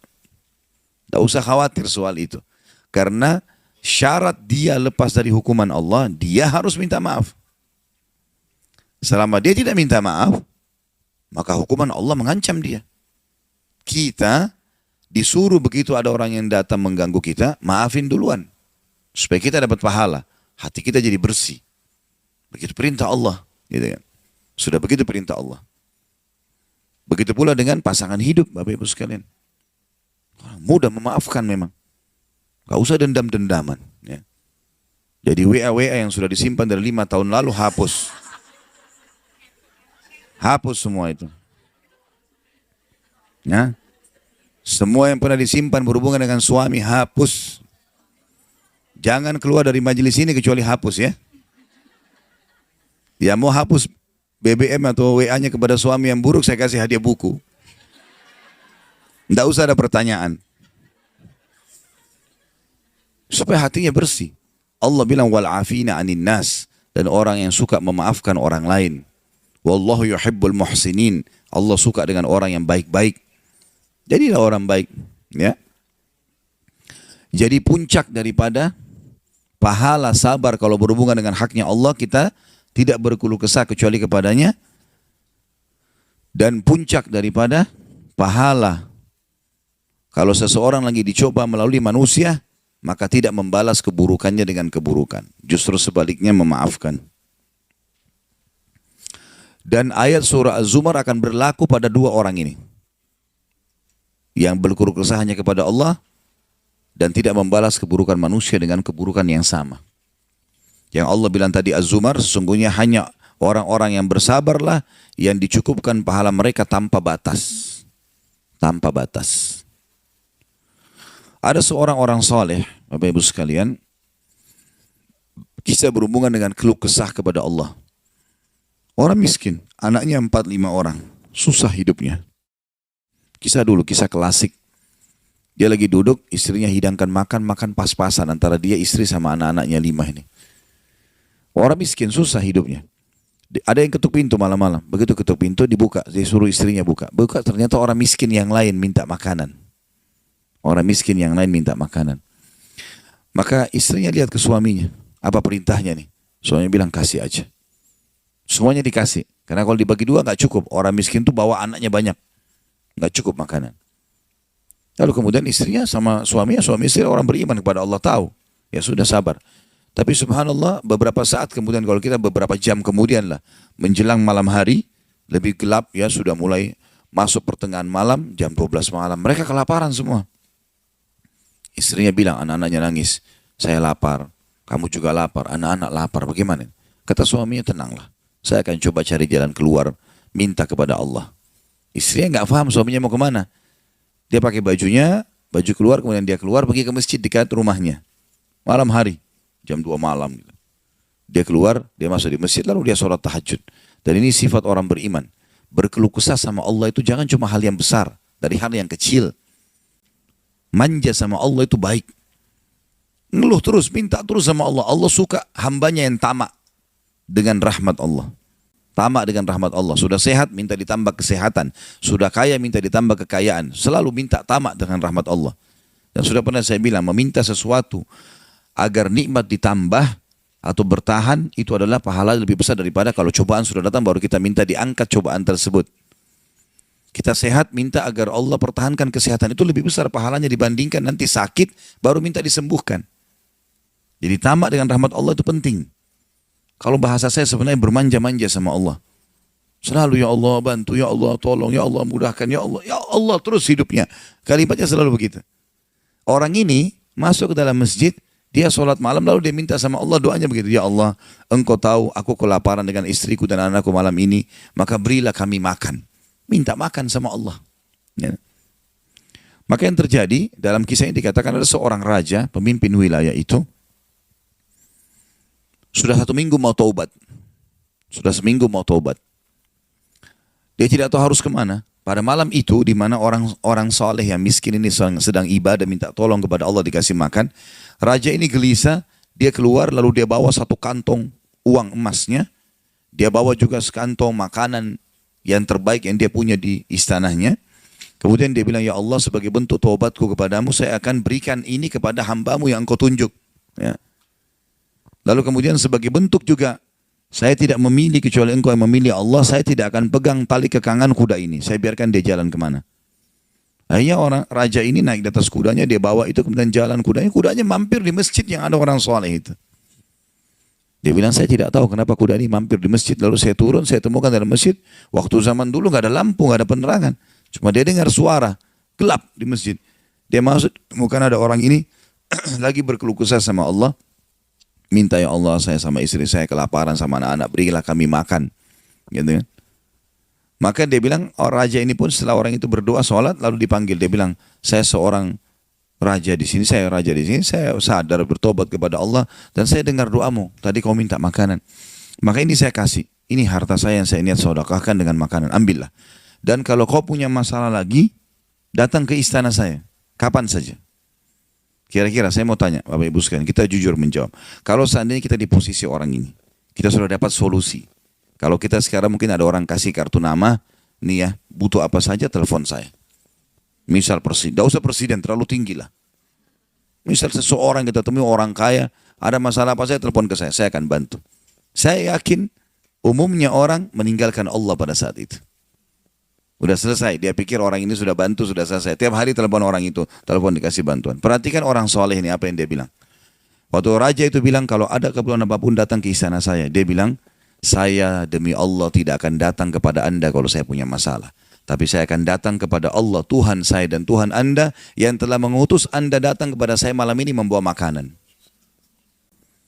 Tidak usah khawatir soal itu. Karena syarat dia lepas dari hukuman Allah, dia harus minta maaf. Selama dia tidak minta maaf, maka hukuman Allah mengancam dia. Kita disuruh begitu ada orang yang datang mengganggu kita, maafin duluan. Supaya kita dapat pahala. Hati kita jadi bersih. Begitu perintah Allah. Gitu kan. Sudah begitu perintah Allah. Begitu pula dengan pasangan hidup, Bapak Ibu sekalian. Mudah memaafkan memang. Gak usah dendam-dendaman. Ya. Jadi WA-WA yang sudah disimpan dari 5 tahun lalu hapus. Hapus semua itu. Ya. Semua yang pernah disimpan berhubungan dengan suami, hapus. Jangan keluar dari majelis ini kecuali hapus ya. Ya mau hapus BBM atau WA-nya kepada suami yang buruk, saya kasih hadiah buku. Tidak usah ada pertanyaan. Supaya hatinya bersih. Allah bilang wal afina anin nas, dan orang yang suka memaafkan orang lain. Wallahu yuhibbul muhsinin. Allah suka dengan orang yang baik-baik. Jadilah orang baik, ya. Jadi puncak daripada pahala sabar kalau berhubungan dengan haknya Allah, kita tidak berkeluh kesah kecuali kepadanya. Dan puncak daripada pahala kalau seseorang lagi dicoba melalui manusia, maka tidak membalas keburukannya dengan keburukan. Justru sebaliknya memaafkan. Dan ayat surah Az-Zumar akan berlaku pada dua orang ini. Yang berkeluh kesah hanya kepada Allah dan tidak membalas keburukan manusia dengan keburukan yang sama. Yang Allah bilang tadi Az-Zumar, sesungguhnya hanya orang-orang yang bersabarlah yang dicukupkan pahala mereka tanpa batas. Tanpa batas. Ada seorang orang soleh, Bapak Ibu sekalian, kisah berhubungan dengan keluh kesah kepada Allah. Orang miskin, anaknya 4-5 orang, susah hidupnya. Kisah dulu, kisah klasik. Dia lagi duduk, istrinya hidangkan makan pas-pasan antara dia, istri sama anak-anaknya 5 ini. Orang miskin, susah hidupnya. Ada yang ketuk pintu malam-malam, begitu ketuk pintu dibuka, dia suruh istrinya buka. Buka ternyata orang miskin yang lain minta makanan. Orang miskin yang lain minta makanan. Maka istrinya lihat ke suaminya. Apa perintahnya nih? Suaminya bilang kasih aja. Semuanya dikasih. Karena kalau dibagi dua gak cukup. Orang miskin tuh bawa anaknya banyak. Gak cukup makanan. Lalu kemudian istrinya sama suaminya. Suami istri orang beriman kepada Allah, tahu. Ya sudah sabar. Tapi subhanallah beberapa saat kemudian, kalau kita beberapa jam kemudian lah. Menjelang malam hari. Lebih gelap ya, sudah mulai masuk pertengahan malam. Jam 12 malam. Mereka kelaparan semua. Istrinya bilang, anak-anaknya nangis. Saya lapar, kamu juga lapar, anak-anak lapar, bagaimana? Kata suaminya, tenanglah. Saya akan coba cari jalan keluar, minta kepada Allah. Istrinya nggak paham suaminya mau kemana. Dia pakai bajunya, baju keluar, kemudian dia keluar, pergi ke masjid dekat rumahnya. Malam hari, jam 2 malam. Dia keluar, dia masuk di masjid, lalu dia sholat tahajud. Dan ini sifat orang beriman. Berkeluh kesah sama Allah itu jangan cuma hal yang besar, dari hal yang kecil. Manja sama Allah itu baik. Ngeluh terus, minta terus sama Allah. Allah suka hambanya yang tamak dengan rahmat Allah. Tamak dengan rahmat Allah. Sudah sehat, minta ditambah kesehatan. Sudah kaya, minta ditambah kekayaan. Selalu minta tamak dengan rahmat Allah. Dan sudah pernah saya bilang, meminta sesuatu agar nikmat ditambah atau bertahan, itu adalah pahala lebih besar daripada kalau cobaan sudah datang, baru kita minta diangkat cobaan tersebut. Kita sehat, minta agar Allah pertahankan kesehatan. Itu lebih besar pahalanya dibandingkan nanti sakit, baru minta disembuhkan. Jadi tamak dengan rahmat Allah itu penting. Kalau bahasa saya sebenarnya bermanja-manja sama Allah. Selalu ya Allah bantu, ya Allah tolong, ya Allah mudahkan, ya Allah terus hidupnya. Kalimatnya selalu begitu. Orang ini masuk ke dalam masjid, dia sholat malam lalu dia minta sama Allah, doanya begitu. Ya Allah, Engkau tahu aku kelaparan dengan istriku dan anakku malam ini, maka berilah kami makan. Minta makan sama Allah. Ya. Maka yang terjadi dalam kisah ini dikatakan ada seorang raja, pemimpin wilayah itu, sudah 1 minggu mau taubat. Sudah seminggu mau taubat. Dia tidak tahu harus kemana. Pada malam itu, di mana orang soleh yang miskin ini sedang ibadah, minta tolong kepada Allah dikasih makan. Raja ini gelisah, dia keluar lalu dia bawa 1 kantong uang emasnya. Dia bawa juga sekantong makanan yang terbaik yang dia punya di istananya. Kemudian dia bilang, ya Allah sebagai bentuk taubatku kepadamu, saya akan berikan ini kepada hambamu yang engkau tunjuk. Ya. Lalu kemudian sebagai bentuk juga, saya tidak memilih kecuali engkau yang memilih Allah, saya tidak akan pegang tali kekangan kuda ini. Saya biarkan dia jalan kemana. Akhirnya orang raja ini naik di atas kudanya, dia bawa itu kemudian jalan kudanya. Kudanya mampir di masjid yang ada orang soleh itu. Dia bilang, saya tidak tahu kenapa kuda ini mampir di masjid. Lalu saya turun, saya temukan dalam masjid. Waktu zaman dulu nggak ada lampu, nggak ada penerangan. Cuma dia dengar suara, gelap di masjid. Dia masuk, temukan ada orang ini lagi berkeluh kesah sama Allah. Minta, ya Allah saya sama istri saya kelaparan sama anak-anak, berilah kami makan. Gitu kan. Maka dia bilang, raja ini pun setelah orang itu berdoa sholat, lalu dipanggil. Dia bilang, saya seorang raja di sini, saya raja di sini, saya sadar bertobat kepada Allah dan saya dengar doamu. Tadi kau minta makanan, maka ini saya kasih. Ini harta saya yang saya niat sedekahkan dengan makanan. Ambillah. Dan kalau kau punya masalah lagi, datang ke istana saya kapan saja. Kira-kira saya mau tanya Bapak Ibu sekalian, kita jujur menjawab. Kalau seandainya kita di posisi orang ini, kita sudah dapat solusi. Kalau kita sekarang mungkin ada orang kasih kartu nama, nih ya, butuh apa saja telepon saya. Misal presiden, tidak usah presiden, terlalu tinggi lah. Misal seseorang kita temui orang kaya, ada masalah apa saya telepon ke saya akan bantu. Saya yakin umumnya orang meninggalkan Allah pada saat itu. Udah selesai, dia pikir orang ini sudah bantu, sudah selesai. Tiap hari telepon orang itu, telepon dikasih bantuan. Perhatikan orang soleh ini apa yang dia bilang. Waktu raja itu bilang kalau ada keperluan apapun datang ke istana saya. Dia bilang, saya demi Allah tidak akan datang kepada anda kalau saya punya masalah. Tapi saya akan datang kepada Allah, Tuhan saya dan Tuhan anda yang telah mengutus anda datang kepada saya malam ini membawa makanan.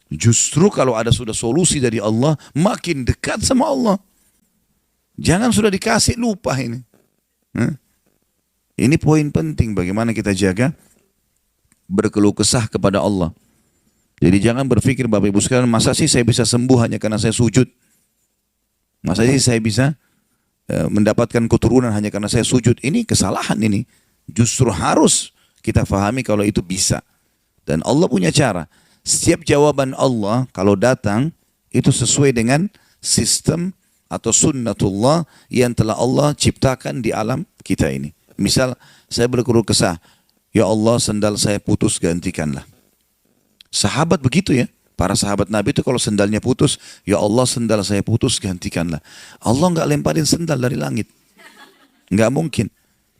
Justru kalau ada sudah solusi dari Allah, makin dekat sama Allah. Jangan sudah dikasih lupa ini. Ini poin penting bagaimana kita jaga berkeluh kesah kepada Allah. Jadi jangan berpikir Bapak Ibu sekalian, masa sih saya bisa sembuh hanya karena saya sujud? Masa sih saya bisa mendapatkan keturunan hanya karena saya sujud? Ini kesalahan ini. Justru harus kita fahami kalau itu bisa. Dan Allah punya cara. Setiap jawaban Allah kalau datang itu sesuai dengan sistem atau sunnatullah yang telah Allah ciptakan di alam kita ini. Misal saya berkeluh kesah, ya Allah sendal saya putus, gantikanlah. Sahabat begitu ya. Para sahabat Nabi itu kalau sendalnya putus, ya Allah sendal saya putus, gantikanlah. Allah nggak lemparin sendal dari langit. Nggak mungkin.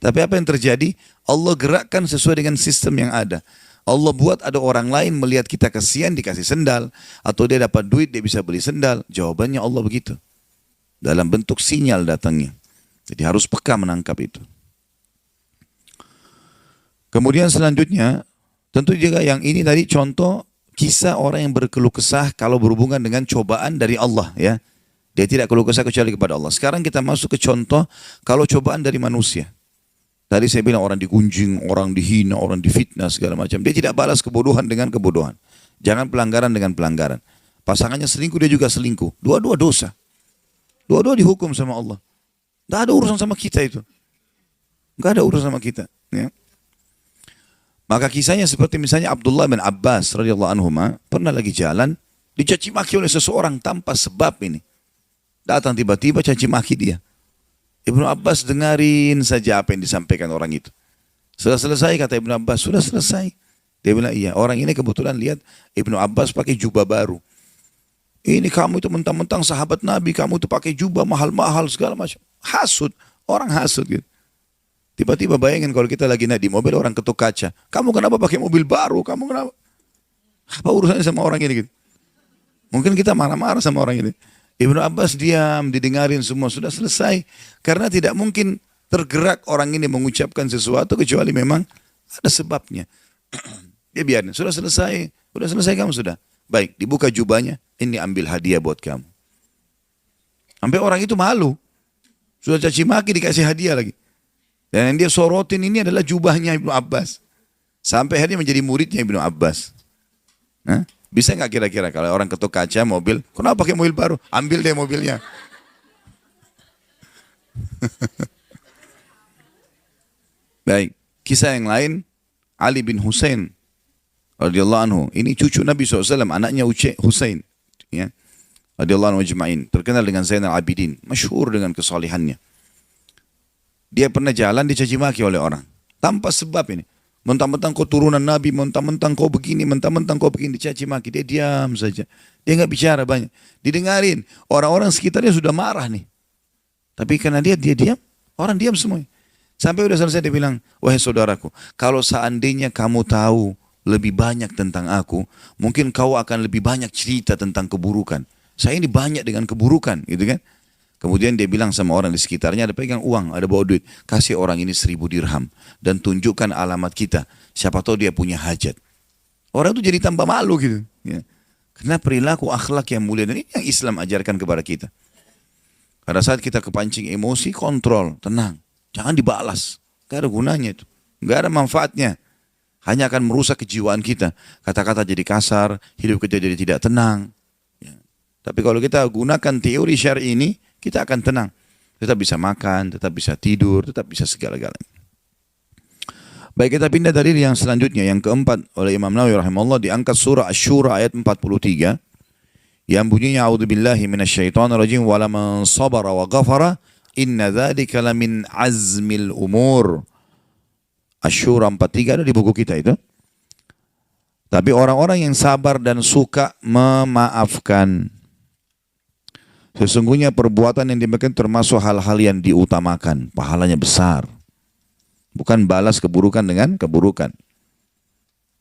Tapi apa yang terjadi? Allah gerakkan sesuai dengan sistem yang ada. Allah buat ada orang lain melihat kita kasihan dikasih sendal. Atau dia dapat duit, dia bisa beli sendal. Jawabannya Allah begitu. Dalam bentuk sinyal datangnya. Jadi harus peka menangkap itu. Kemudian selanjutnya, tentu juga yang ini tadi contoh kisah orang yang berkeluh kesah kalau berhubungan dengan cobaan dari Allah ya. Dia tidak keluh kesah kecuali kepada Allah. Sekarang kita masuk ke contoh kalau cobaan dari manusia. Tadi saya bilang orang digunjing, orang dihina, orang difitnah segala macam. Dia tidak balas kebodohan dengan kebodohan. Jangan pelanggaran dengan pelanggaran. Pasangannya selingkuh, dia juga selingkuh. Dua-dua dosa. Dua-dua dihukum sama Allah. Tidak ada urusan sama kita itu. Tidak ada urusan sama kita. Ya. Maka kisahnya seperti misalnya Abdullah bin Abbas radhiyallahu anhuma pernah lagi jalan dicaci maki oleh seseorang tanpa sebab ini. Datang tiba-tiba caci maki dia. Ibnu Abbas dengarin saja apa yang disampaikan orang itu. Sudah selesai kata Ibnu Abbas, sudah selesai. Dia bilang iya, orang ini kebetulan lihat Ibnu Abbas pakai jubah baru. Ini kamu itu mentang-mentang sahabat Nabi, kamu itu pakai jubah mahal-mahal segala macam. Hasud, orang hasud gitu. Tiba-tiba bayangin kalau kita lagi naik di mobil orang ketuk kaca. Kamu kenapa pakai mobil baru? Kamu kenapa? Apa urusannya sama orang ini gitu? Mungkin kita marah-marah sama orang ini. Ibnu Abbas diam, didengarin semua, sudah selesai. Karena tidak mungkin tergerak orang ini mengucapkan sesuatu kecuali memang ada sebabnya. Dia biarin, sudah selesai kamu sudah. Baik, dibuka jubahnya, ini ambil hadiah buat kamu. Sampai orang itu malu. Sudah caci maki dikasih hadiah lagi. Dan yang dia sorotin ini adalah jubahnya Ibnu Abbas. Sampai akhirnya menjadi muridnya Ibnu Abbas. Nah, bisa nggak kira-kira kalau orang ketuk kaca mobil, kenapa pakai mobil baru? Ambil deh mobilnya. Baik, kisah yang lain, Ali bin Husain radhiyallahu anhu. Ini cucu Nabi SAW, anaknya Husain. Ya, radhiyallahu anhu ajma'in. Terkenal dengan Zainal Abidin, masyhur dengan kesalehannya. Dia pernah jalan dicaci maki oleh orang. Tanpa sebab ini. Mentang-mentang kau turunan Nabi, mentang-mentang kau begini, mentang-mentang kau begini, dicaci maki. Dia diam saja. Dia nggak bicara banyak. Didengarin. Orang-orang sekitarnya sudah marah nih. Tapi karena dia diam, orang diam semua. Sampai udah selesai dia bilang, wahai saudaraku, kalau seandainya kamu tahu lebih banyak tentang aku, mungkin kau akan lebih banyak cerita tentang keburukan. Saya ini banyak dengan keburukan, gitu kan? Kemudian dia bilang sama orang di sekitarnya, ada pegang uang, ada bawa duit. Kasih orang ini 1000 dirham. Dan tunjukkan alamat kita. Siapa tahu dia punya hajat. Orang itu jadi tambah malu gitu. Ya. Karena perilaku akhlak yang mulia. Dan ini yang Islam ajarkan kepada kita. Pada saat kita kepancing emosi, kontrol, tenang. Jangan dibalas. Gak ada gunanya itu. Nggak ada manfaatnya. Hanya akan merusak kejiwaan kita. Kata-kata jadi kasar, hidup kita jadi tidak tenang. Ya. Tapi kalau kita gunakan teori syar'i ini, kita akan tenang. Tetap bisa makan, tetap bisa tidur, tetap bisa segala-galanya. Baik, kita pindah dari yang selanjutnya. Yang keempat oleh Imam Nawawi rahimahullah diangkat surah Asy-Syura ayat 43. Yang bunyinya a'udzubillahi minasyaitonirrajim wala man sabara wa ghafara inna dzalika lamin azmil umur. Asy-Syura 43 ada di buku kita itu. Tapi orang-orang yang sabar dan suka memaafkan, sesungguhnya perbuatan yang demikian termasuk hal-hal yang diutamakan, pahalanya besar. Bukan balas keburukan dengan keburukan.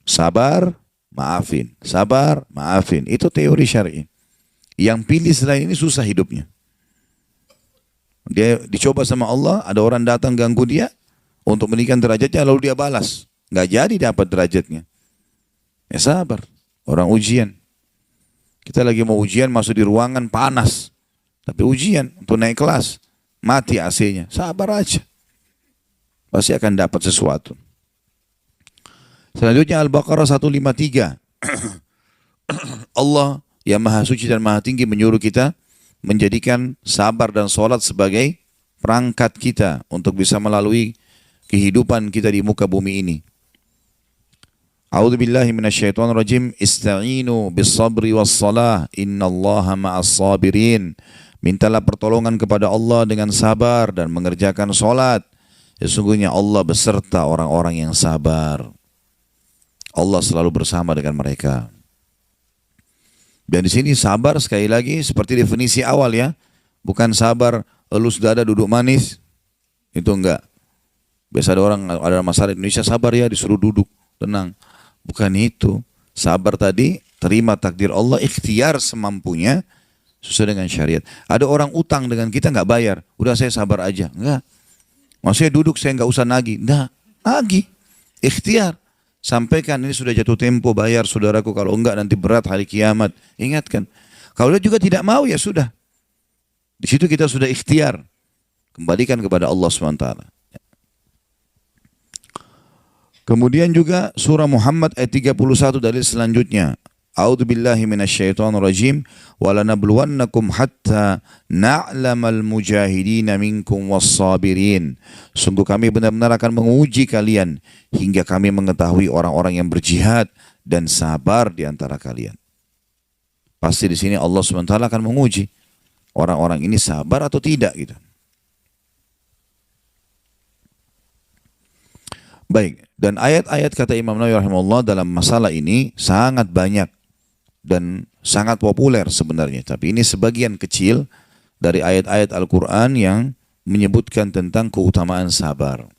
Sabar, maafin. Sabar, maafin. Itu teori syar'i. Yang pilih selain ini susah hidupnya. Dia dicoba sama Allah, ada orang datang ganggu dia untuk meninggikan derajatnya, lalu dia balas. Nggak jadi dapat derajatnya. Ya sabar. Orang ujian. Kita lagi mau ujian, masuk di ruangan panas. Tapi ujian untuk naik kelas. Mati AC-nya. Sabar aja. Pasti akan dapat sesuatu. Selanjutnya Al-Baqarah 153. Allah yang Maha Suci dan Maha Tinggi menyuruh kita menjadikan sabar dan sholat sebagai perangkat kita untuk bisa melalui kehidupan kita di muka bumi ini. A'udzubillahi minasyaitonirrajim. Ista'inu bis-sabri was-shalah innallaha ma'as sabirin. Mintalah pertolongan kepada Allah dengan sabar dan mengerjakan sholat. Sesungguhnya Allah beserta orang-orang yang sabar. Allah selalu bersama dengan mereka. Dan di sini sabar sekali lagi seperti definisi awal ya. Bukan sabar elus dada duduk manis. Itu enggak. Biasa ada orang, ada masalah di Indonesia, sabar ya, disuruh duduk, tenang. Bukan itu. Sabar tadi, terima takdir Allah, ikhtiar semampunya, sesuai dengan syariat. Ada orang utang dengan kita nggak bayar, udah saya sabar aja. Enggak. Maksudnya duduk saya nggak usah nagih. Enggak. Nagih. Ikhtiar. Sampaikan ini sudah jatuh tempo, bayar saudaraku, kalau enggak nanti berat hari kiamat. Ingatkan. Kalau dia juga tidak mau ya sudah. Di situ kita sudah ikhtiar. Kembalikan kepada Allah SWT. Kemudian juga surah Muhammad ayat 31 dalil selanjutnya. A'udzubillahi minasyaitonirrajim wa lanabluwannakum hatta na'lamal mujahidina minkum was-sabirin. Sungguh kami benar-benar akan menguji kalian hingga kami mengetahui orang-orang yang berjihad dan sabar di antara kalian. Pasti di sini Allah SWT akan menguji orang-orang ini sabar atau tidak gitu. Baik, dan ayat-ayat kata Imam Nawawi rahimahullah dalam masalah ini sangat banyak dan sangat populer sebenarnya. Tapi ini sebagian kecil dari ayat-ayat Al-Quran yang menyebutkan tentang keutamaan sabar.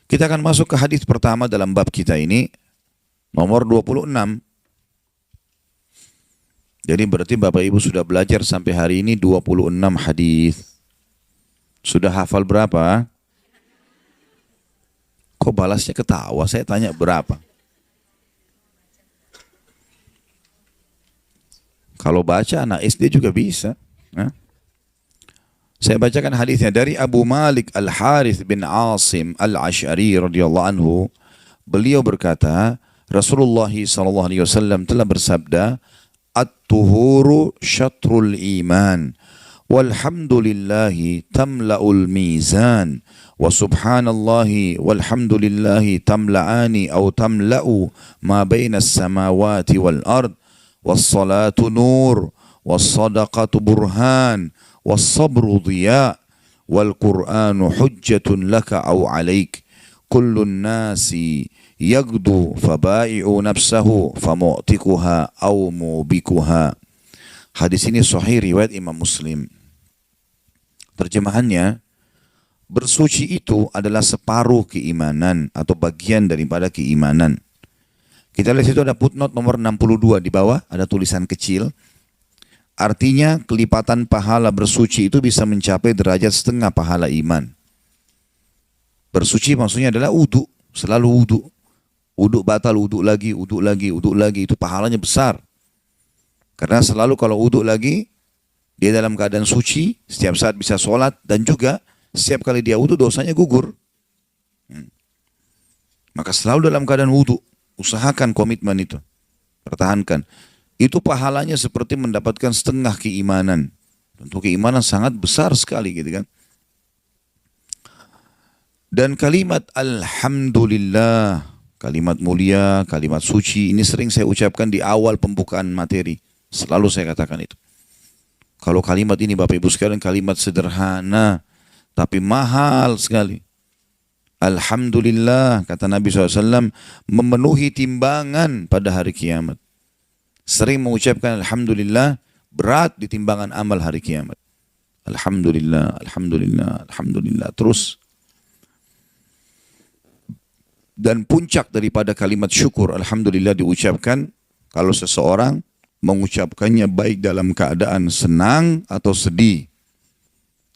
Kita akan masuk ke hadis pertama dalam bab kita ini, nomor 26. Jadi berarti Bapak Ibu sudah belajar sampai hari ini 26 hadis. Sudah hafal berapa? Kok balasnya ketawa? Saya tanya berapa? Kalau baca anak SD juga bisa. Nah. Saya bacakan hadisnya dari Abu Malik Al-Harith bin Asim Al-Ash'ari radhiyallahu anhu. Beliau berkata, Rasulullah SAW telah bersabda, At-tuhuru syatrul iman, walhamdulillahi tamla'ul mizan, wa subhanallahi walhamdulillahi tamla'ani au tamla'u ma bainas samawati wal ard, wassalatu nur, wassadaqatu burhan, wassabru dhiya, wal qur'anu hujjatun laka au alaik, kullun nasi yagdu fabai'u nafsahu famu'tikuha au mubikuha. Hadis ini sahih riwayat Imam Muslim. Terjemahannya, bersuci itu adalah separuh keimanan atau bagian daripada keimanan. Kita lihat situ ada footnote nomor 62 di bawah, ada tulisan kecil. Artinya kelipatan pahala bersuci itu bisa mencapai derajat setengah pahala iman. Bersuci maksudnya adalah wudu, selalu wudu. Wudu batal, wudu lagi, wudu lagi, wudu lagi, itu pahalanya besar. Karena selalu kalau wudu lagi, dia dalam keadaan suci, setiap saat bisa sholat, dan juga setiap kali dia wudu dosanya gugur. Maka selalu dalam keadaan wudu, usahakan komitmen itu, pertahankan. Itu pahalanya seperti mendapatkan setengah keimanan. Tentu keimanan sangat besar sekali gitu kan. Dan kalimat Alhamdulillah, kalimat mulia, kalimat suci, ini sering saya ucapkan di awal pembukaan materi. Selalu saya katakan itu. Kalau kalimat ini Bapak Ibu sekalian kalimat sederhana, tapi mahal sekali. Alhamdulillah, kata Nabi SAW, memenuhi timbangan pada hari kiamat. Sering mengucapkan Alhamdulillah, berat di timbangan amal hari kiamat. Alhamdulillah, Alhamdulillah, Alhamdulillah. Terus. Dan puncak daripada kalimat syukur, Alhamdulillah diucapkan kalau seseorang mengucapkannya baik dalam keadaan senang atau sedih.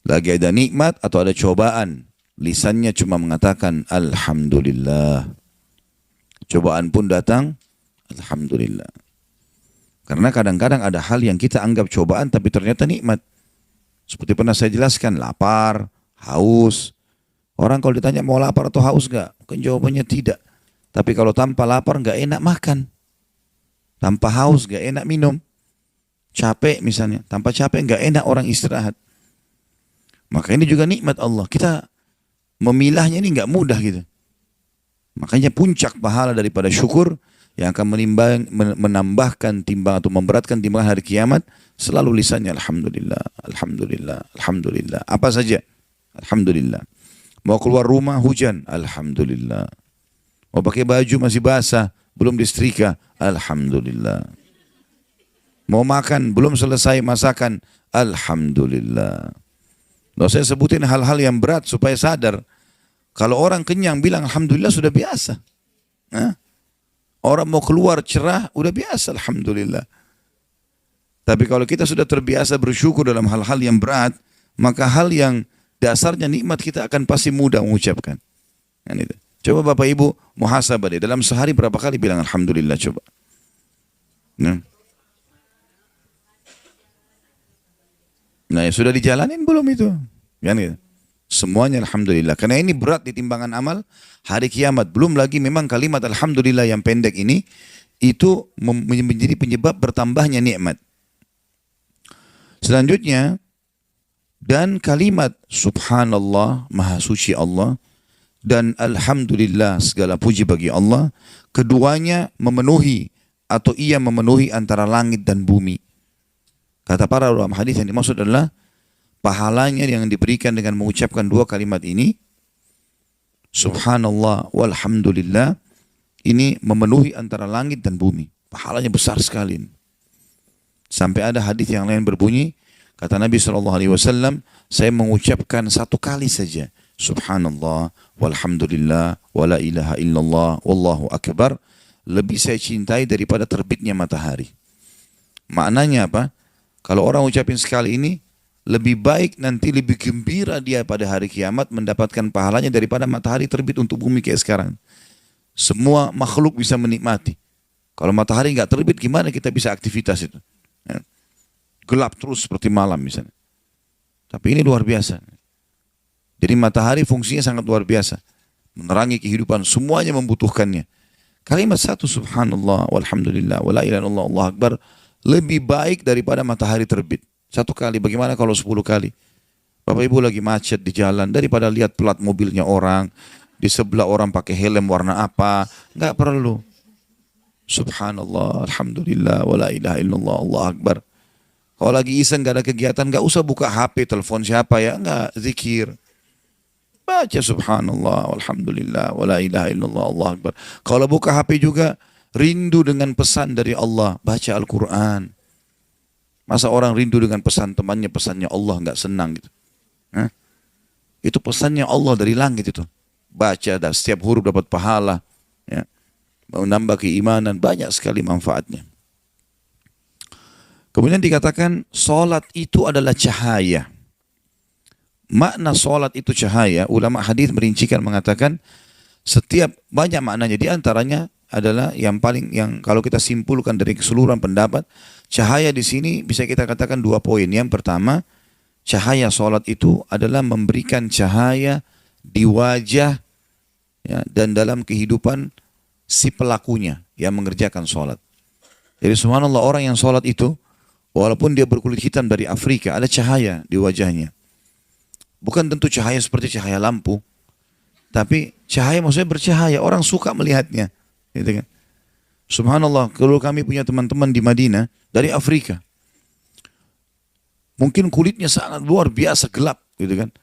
Lagi ada nikmat atau ada cobaan. Lisannya cuma mengatakan Alhamdulillah. Cobaan pun datang, Alhamdulillah. Karena kadang-kadang ada hal yang kita anggap cobaan tapi ternyata nikmat. Seperti pernah saya jelaskan, lapar, haus. Orang kalau ditanya mau lapar atau haus gak? Mungkin jawabannya tidak. Tapi kalau tanpa lapar gak enak makan. Tanpa haus gak enak minum. Capek misalnya. Tanpa capek gak enak orang istirahat. Maka ini juga nikmat Allah. Kita memilahnya ini gak mudah gitu. Makanya puncak pahala daripada syukur yang akan menambahkan timbang atau memberatkan timbangan hari kiamat, selalu lisannya Alhamdulillah, Alhamdulillah, Alhamdulillah. Apa saja, Alhamdulillah. Mau keluar rumah hujan, Alhamdulillah. Mau pakai baju masih basah, belum disetrika, Alhamdulillah. Mau makan, belum selesai masakan, Alhamdulillah. Loh, saya sebutin hal-hal yang berat supaya sadar. Kalau orang kenyang bilang Alhamdulillah sudah biasa. Hah? Orang mau keluar cerah, udah biasa Alhamdulillah. Tapi kalau kita sudah terbiasa bersyukur dalam hal-hal yang berat, maka hal yang dasarnya nikmat kita akan pasti mudah mengucapkan. Coba Bapak Ibu muhasabah deh, dalam sehari berapa kali bilang Alhamdulillah coba. Nah ya sudah dijalanin belum itu? Semuanya Alhamdulillah. Karena ini berat di timbangan amal hari kiamat. Belum lagi memang kalimat Alhamdulillah yang pendek ini, itu menjadi penyebab bertambahnya nikmat. Selanjutnya, dan kalimat Subhanallah, Maha Suci Allah, dan Alhamdulillah, segala puji bagi Allah, keduanya memenuhi atau ia memenuhi antara langit dan bumi. Kata para ulama hadis yang dimaksud adalah pahalanya yang diberikan dengan mengucapkan dua kalimat ini, Subhanallah walhamdulillah, ini memenuhi antara langit dan bumi. Pahalanya besar sekali. Sampai ada hadis yang lain berbunyi, kata Nabi SAW, saya mengucapkan satu kali saja, Subhanallah walhamdulillah wala ilaha illallah wallahu akbar, lebih saya cintai daripada terbitnya matahari. Maknanya apa? Kalau orang ucapin sekali ini, lebih baik nanti lebih gembira dia pada hari kiamat mendapatkan pahalanya daripada matahari terbit untuk bumi kayak sekarang. Semua makhluk bisa menikmati. Kalau matahari nggak terbit, gimana kita bisa aktivitas itu? Ya. Gelap terus seperti malam misalnya. Tapi ini luar biasa. Jadi matahari fungsinya sangat luar biasa. Menerangi kehidupan, semuanya membutuhkannya. Kalimat satu Subhanallah walhamdulillah wala ilaha illallah Allahu akbar lebih baik daripada matahari terbit. Satu kali, bagaimana kalau 10 kali? Bapak Ibu lagi macet di jalan, daripada lihat plat mobilnya orang, di sebelah orang pakai helm warna apa, nggak perlu. Subhanallah, Alhamdulillah, wala ilaha illallah, Allah Akbar. Kalau lagi iseng nggak ada kegiatan, nggak usah buka HP, telepon siapa ya, nggak, zikir. Baca Subhanallah, Alhamdulillah, wala ilaha illallah, Allah Akbar. Kalau buka HP juga, rindu dengan pesan dari Allah, baca Al-Quran. Masa orang rindu dengan pesan temannya, pesannya Allah nggak senang gitu. Hah? Itu pesannya Allah dari langit itu. Baca dan setiap huruf dapat pahala. Ya. Menambah keimanan, banyak sekali manfaatnya. Kemudian dikatakan solat itu adalah cahaya. Makna solat itu cahaya, ulama hadis merincikan mengatakan setiap banyak maknanya, di antaranya adalah yang kalau kita simpulkan dari keseluruhan pendapat, cahaya di sini bisa kita katakan 2 poin. Yang pertama, cahaya solat itu adalah memberikan cahaya di wajah ya, dan dalam kehidupan si pelakunya yang mengerjakan sholat. Jadi subhanallah, orang yang sholat itu, walaupun dia berkulit hitam dari Afrika, ada cahaya di wajahnya. Bukan tentu cahaya seperti cahaya lampu, tapi cahaya maksudnya bercahaya, orang suka melihatnya. Gitu kan? Subhanallah, kalau kami punya teman-teman di Madinah dari Afrika, mungkin kulitnya sangat luar biasa gelap, gitu kan.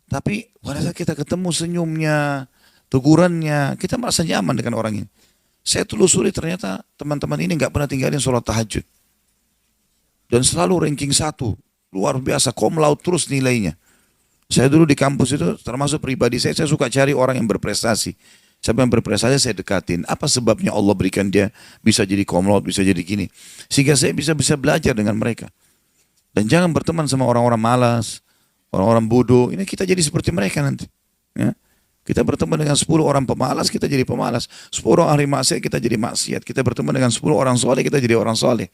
Tapi pada saat kita ketemu senyumnya, tegurannya, kita merasa nyaman dengan orang ini. Saya telusuri ternyata teman-teman ini nggak pernah tinggalin sholat tahajud. Dan selalu ranking 1, luar biasa, cum laude terus nilainya. Saya dulu di kampus itu termasuk pribadi saya suka cari orang yang berprestasi. Siapa yang berprestasi saya dekatin. Apa sebabnya Allah berikan dia bisa jadi cum laude, bisa jadi gini. Sehingga saya bisa belajar dengan mereka. Dan jangan berteman sama orang-orang malas, orang-orang bodoh. Ini kita jadi seperti mereka nanti. Ya. Kita berteman dengan 10 orang pemalas, kita jadi pemalas. 10 orang ahli maksiat, kita jadi maksiat. Kita berteman dengan 10 orang soleh, kita jadi orang soleh.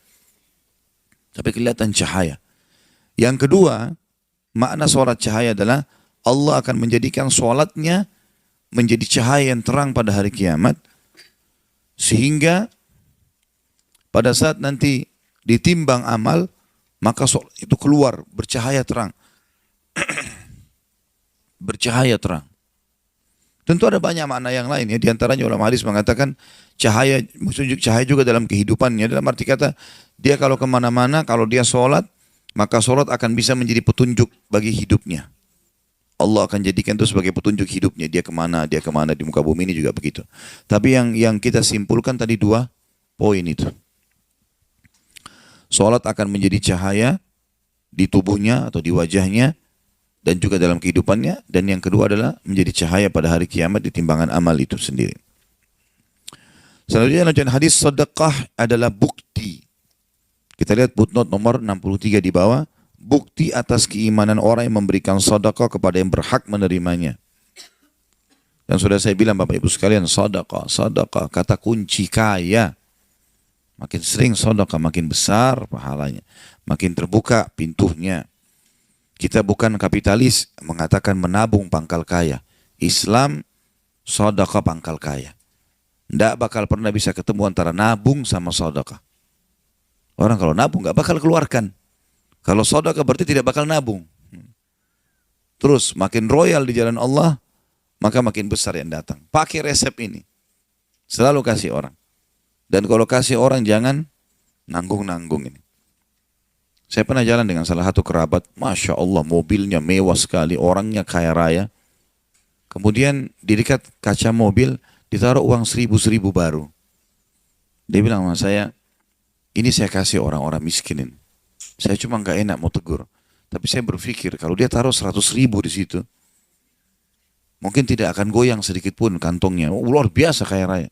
Tapi kelihatan cahaya. Yang kedua, makna sholat cahaya adalah Allah akan menjadikan sholatnya menjadi cahaya yang terang pada hari kiamat. Sehingga pada saat nanti ditimbang amal, maka sholat itu keluar bercahaya terang. Bercahaya terang. Tentu ada banyak makna yang lain ya. Di antaranya ulama hadis mengatakan cahaya, maksudnya cahaya juga dalam kehidupannya. Dalam arti kata, dia kalau kemana-mana, kalau dia sholat, maka sholat akan bisa menjadi petunjuk bagi hidupnya. Allah akan jadikan itu sebagai petunjuk hidupnya. Dia kemana di muka bumi ini juga begitu. Tapi yang kita simpulkan tadi 2 poin itu. Sholat akan menjadi cahaya di tubuhnya atau di wajahnya, dan juga dalam kehidupannya. Dan yang kedua adalah menjadi cahaya pada hari kiamat di timbangan amal itu sendiri. Selanjutnya lanjutan hadis, sedekah adalah bukti. Kita lihat footnote nomor 63 di bawah. Bukti atas keimanan orang yang memberikan sedekah kepada yang berhak menerimanya. Dan sudah saya bilang Bapak Ibu sekalian, sedekah kata kunci kaya. Makin sering sedekah, makin besar pahalanya. Makin terbuka pintunya. Kita bukan kapitalis mengatakan menabung pangkal kaya. Islam sedekah pangkal kaya. Tidak bakal pernah bisa ketemu antara nabung sama sedekah. Orang kalau nabung nggak bakal keluarkan. Kalau sedekah berarti tidak bakal nabung. Terus makin royal di jalan Allah, maka makin besar yang datang. Pakai resep ini. Selalu kasih orang. Dan kalau kasih orang jangan nanggung-nanggung ini. Saya pernah jalan dengan salah satu kerabat, Masya Allah mobilnya mewah sekali, orangnya kaya raya. Kemudian di dekat kaca mobil ditaruh uang 1.000 baru. Dia bilang sama saya, ini saya kasih orang-orang miskinin. Saya cuma nggak enak mau tegur. Tapi saya berpikir kalau dia taruh 100.000 di situ, mungkin tidak akan goyang sedikit pun kantongnya. Luar biasa kaya raya.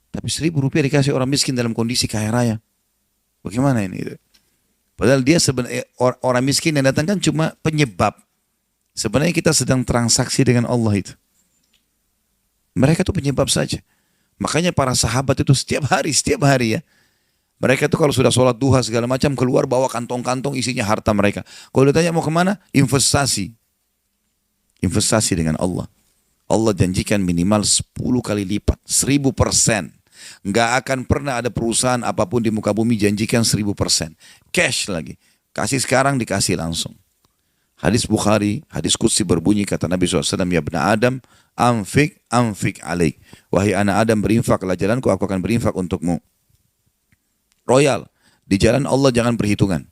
Tapi 1.000 rupiah dikasih orang miskin dalam kondisi kaya raya. Bagaimana ini? Padahal dia sebenarnya orang miskin yang datang kan cuma penyebab. Sebenarnya kita sedang transaksi dengan Allah itu. Mereka itu penyebab saja. Makanya para sahabat itu setiap hari ya. Mereka itu kalau sudah sholat duha segala macam keluar bawa kantong-kantong isinya harta mereka. Kalau ditanya mau kemana? Investasi. Investasi dengan Allah. Allah janjikan minimal 10 kali lipat. 1000%. Nggak akan pernah ada perusahaan apapun di muka bumi janjikan 1000%. Cash lagi. Kasih sekarang dikasih langsung. Hadis Bukhari, hadis Qudsi berbunyi kata Nabi SAW, ya bena Adam, anfik alaik. Wahai anak Adam berinfaklah jalanku, aku akan berinfak untukmu. Royal. Di jalan Allah jangan perhitungan.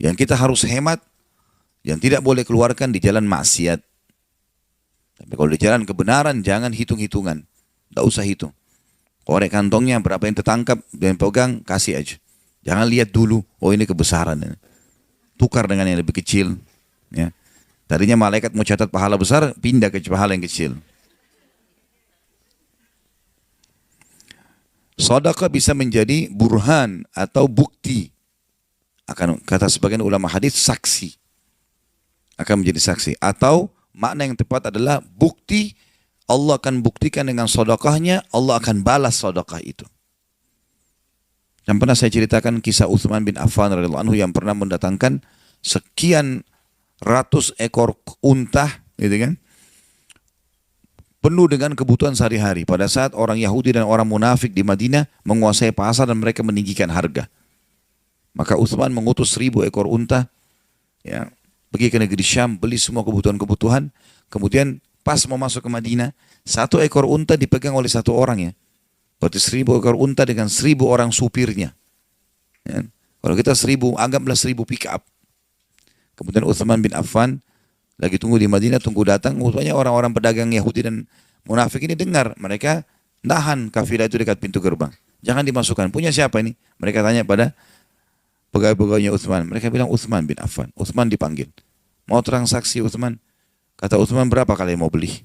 Yang kita harus hemat, yang tidak boleh keluarkan di jalan maksiat. Tapi kalau di jalan kebenaran jangan hitung-hitungan. Tidak usah hitung. Korek kantongnya berapa yang tertangkap dan pegang, kasih aja. Jangan lihat dulu, oh ini kebesaran. Tukar dengan yang lebih kecil. Ya. Tadinya malaikat mau catat pahala besar, pindah ke pahala yang kecil. Sedekah bisa menjadi burhan atau bukti. Akan kata sebagian ulama hadis saksi. Akan menjadi saksi. Atau makna yang tepat adalah bukti. Allah akan buktikan dengan sedekahnya, Allah akan balas sedekah itu. Yang pernah saya ceritakan kisah Utsman bin Affan radhiyallahu anhu yang pernah mendatangkan sekian ratus ekor unta, gitu kan? penuh dengan kebutuhan sehari-hari. Pada saat orang Yahudi dan orang munafik di Madinah menguasai pasar dan mereka meninggikan harga. Maka Utsman mengutus 1.000 ekor unta, ya, pergi ke negeri Syam, beli semua kebutuhan-kebutuhan. Kemudian pas mau masuk ke Madinah, 1 ekor unta dipegang oleh 1 orang, ya. Berarti 1.000 ekor unta dengan 1.000 orang supirnya. Ya. Kalau kita 1.000, anggaplah 1.000 pick up. Kemudian Utsman bin Affan lagi tunggu di Madinah, tunggu datang. Rupanya orang-orang pedagang Yahudi dan munafik ini dengar. Mereka nahan kafilah itu dekat pintu gerbang. Jangan dimasukkan. Punya siapa ini? Mereka tanya pada pegawai-pegawainya Utsman. Mereka bilang Utsman bin Affan. Utsman dipanggil. Mau transaksi Utsman? Kata Utsman, berapa kalian mau beli?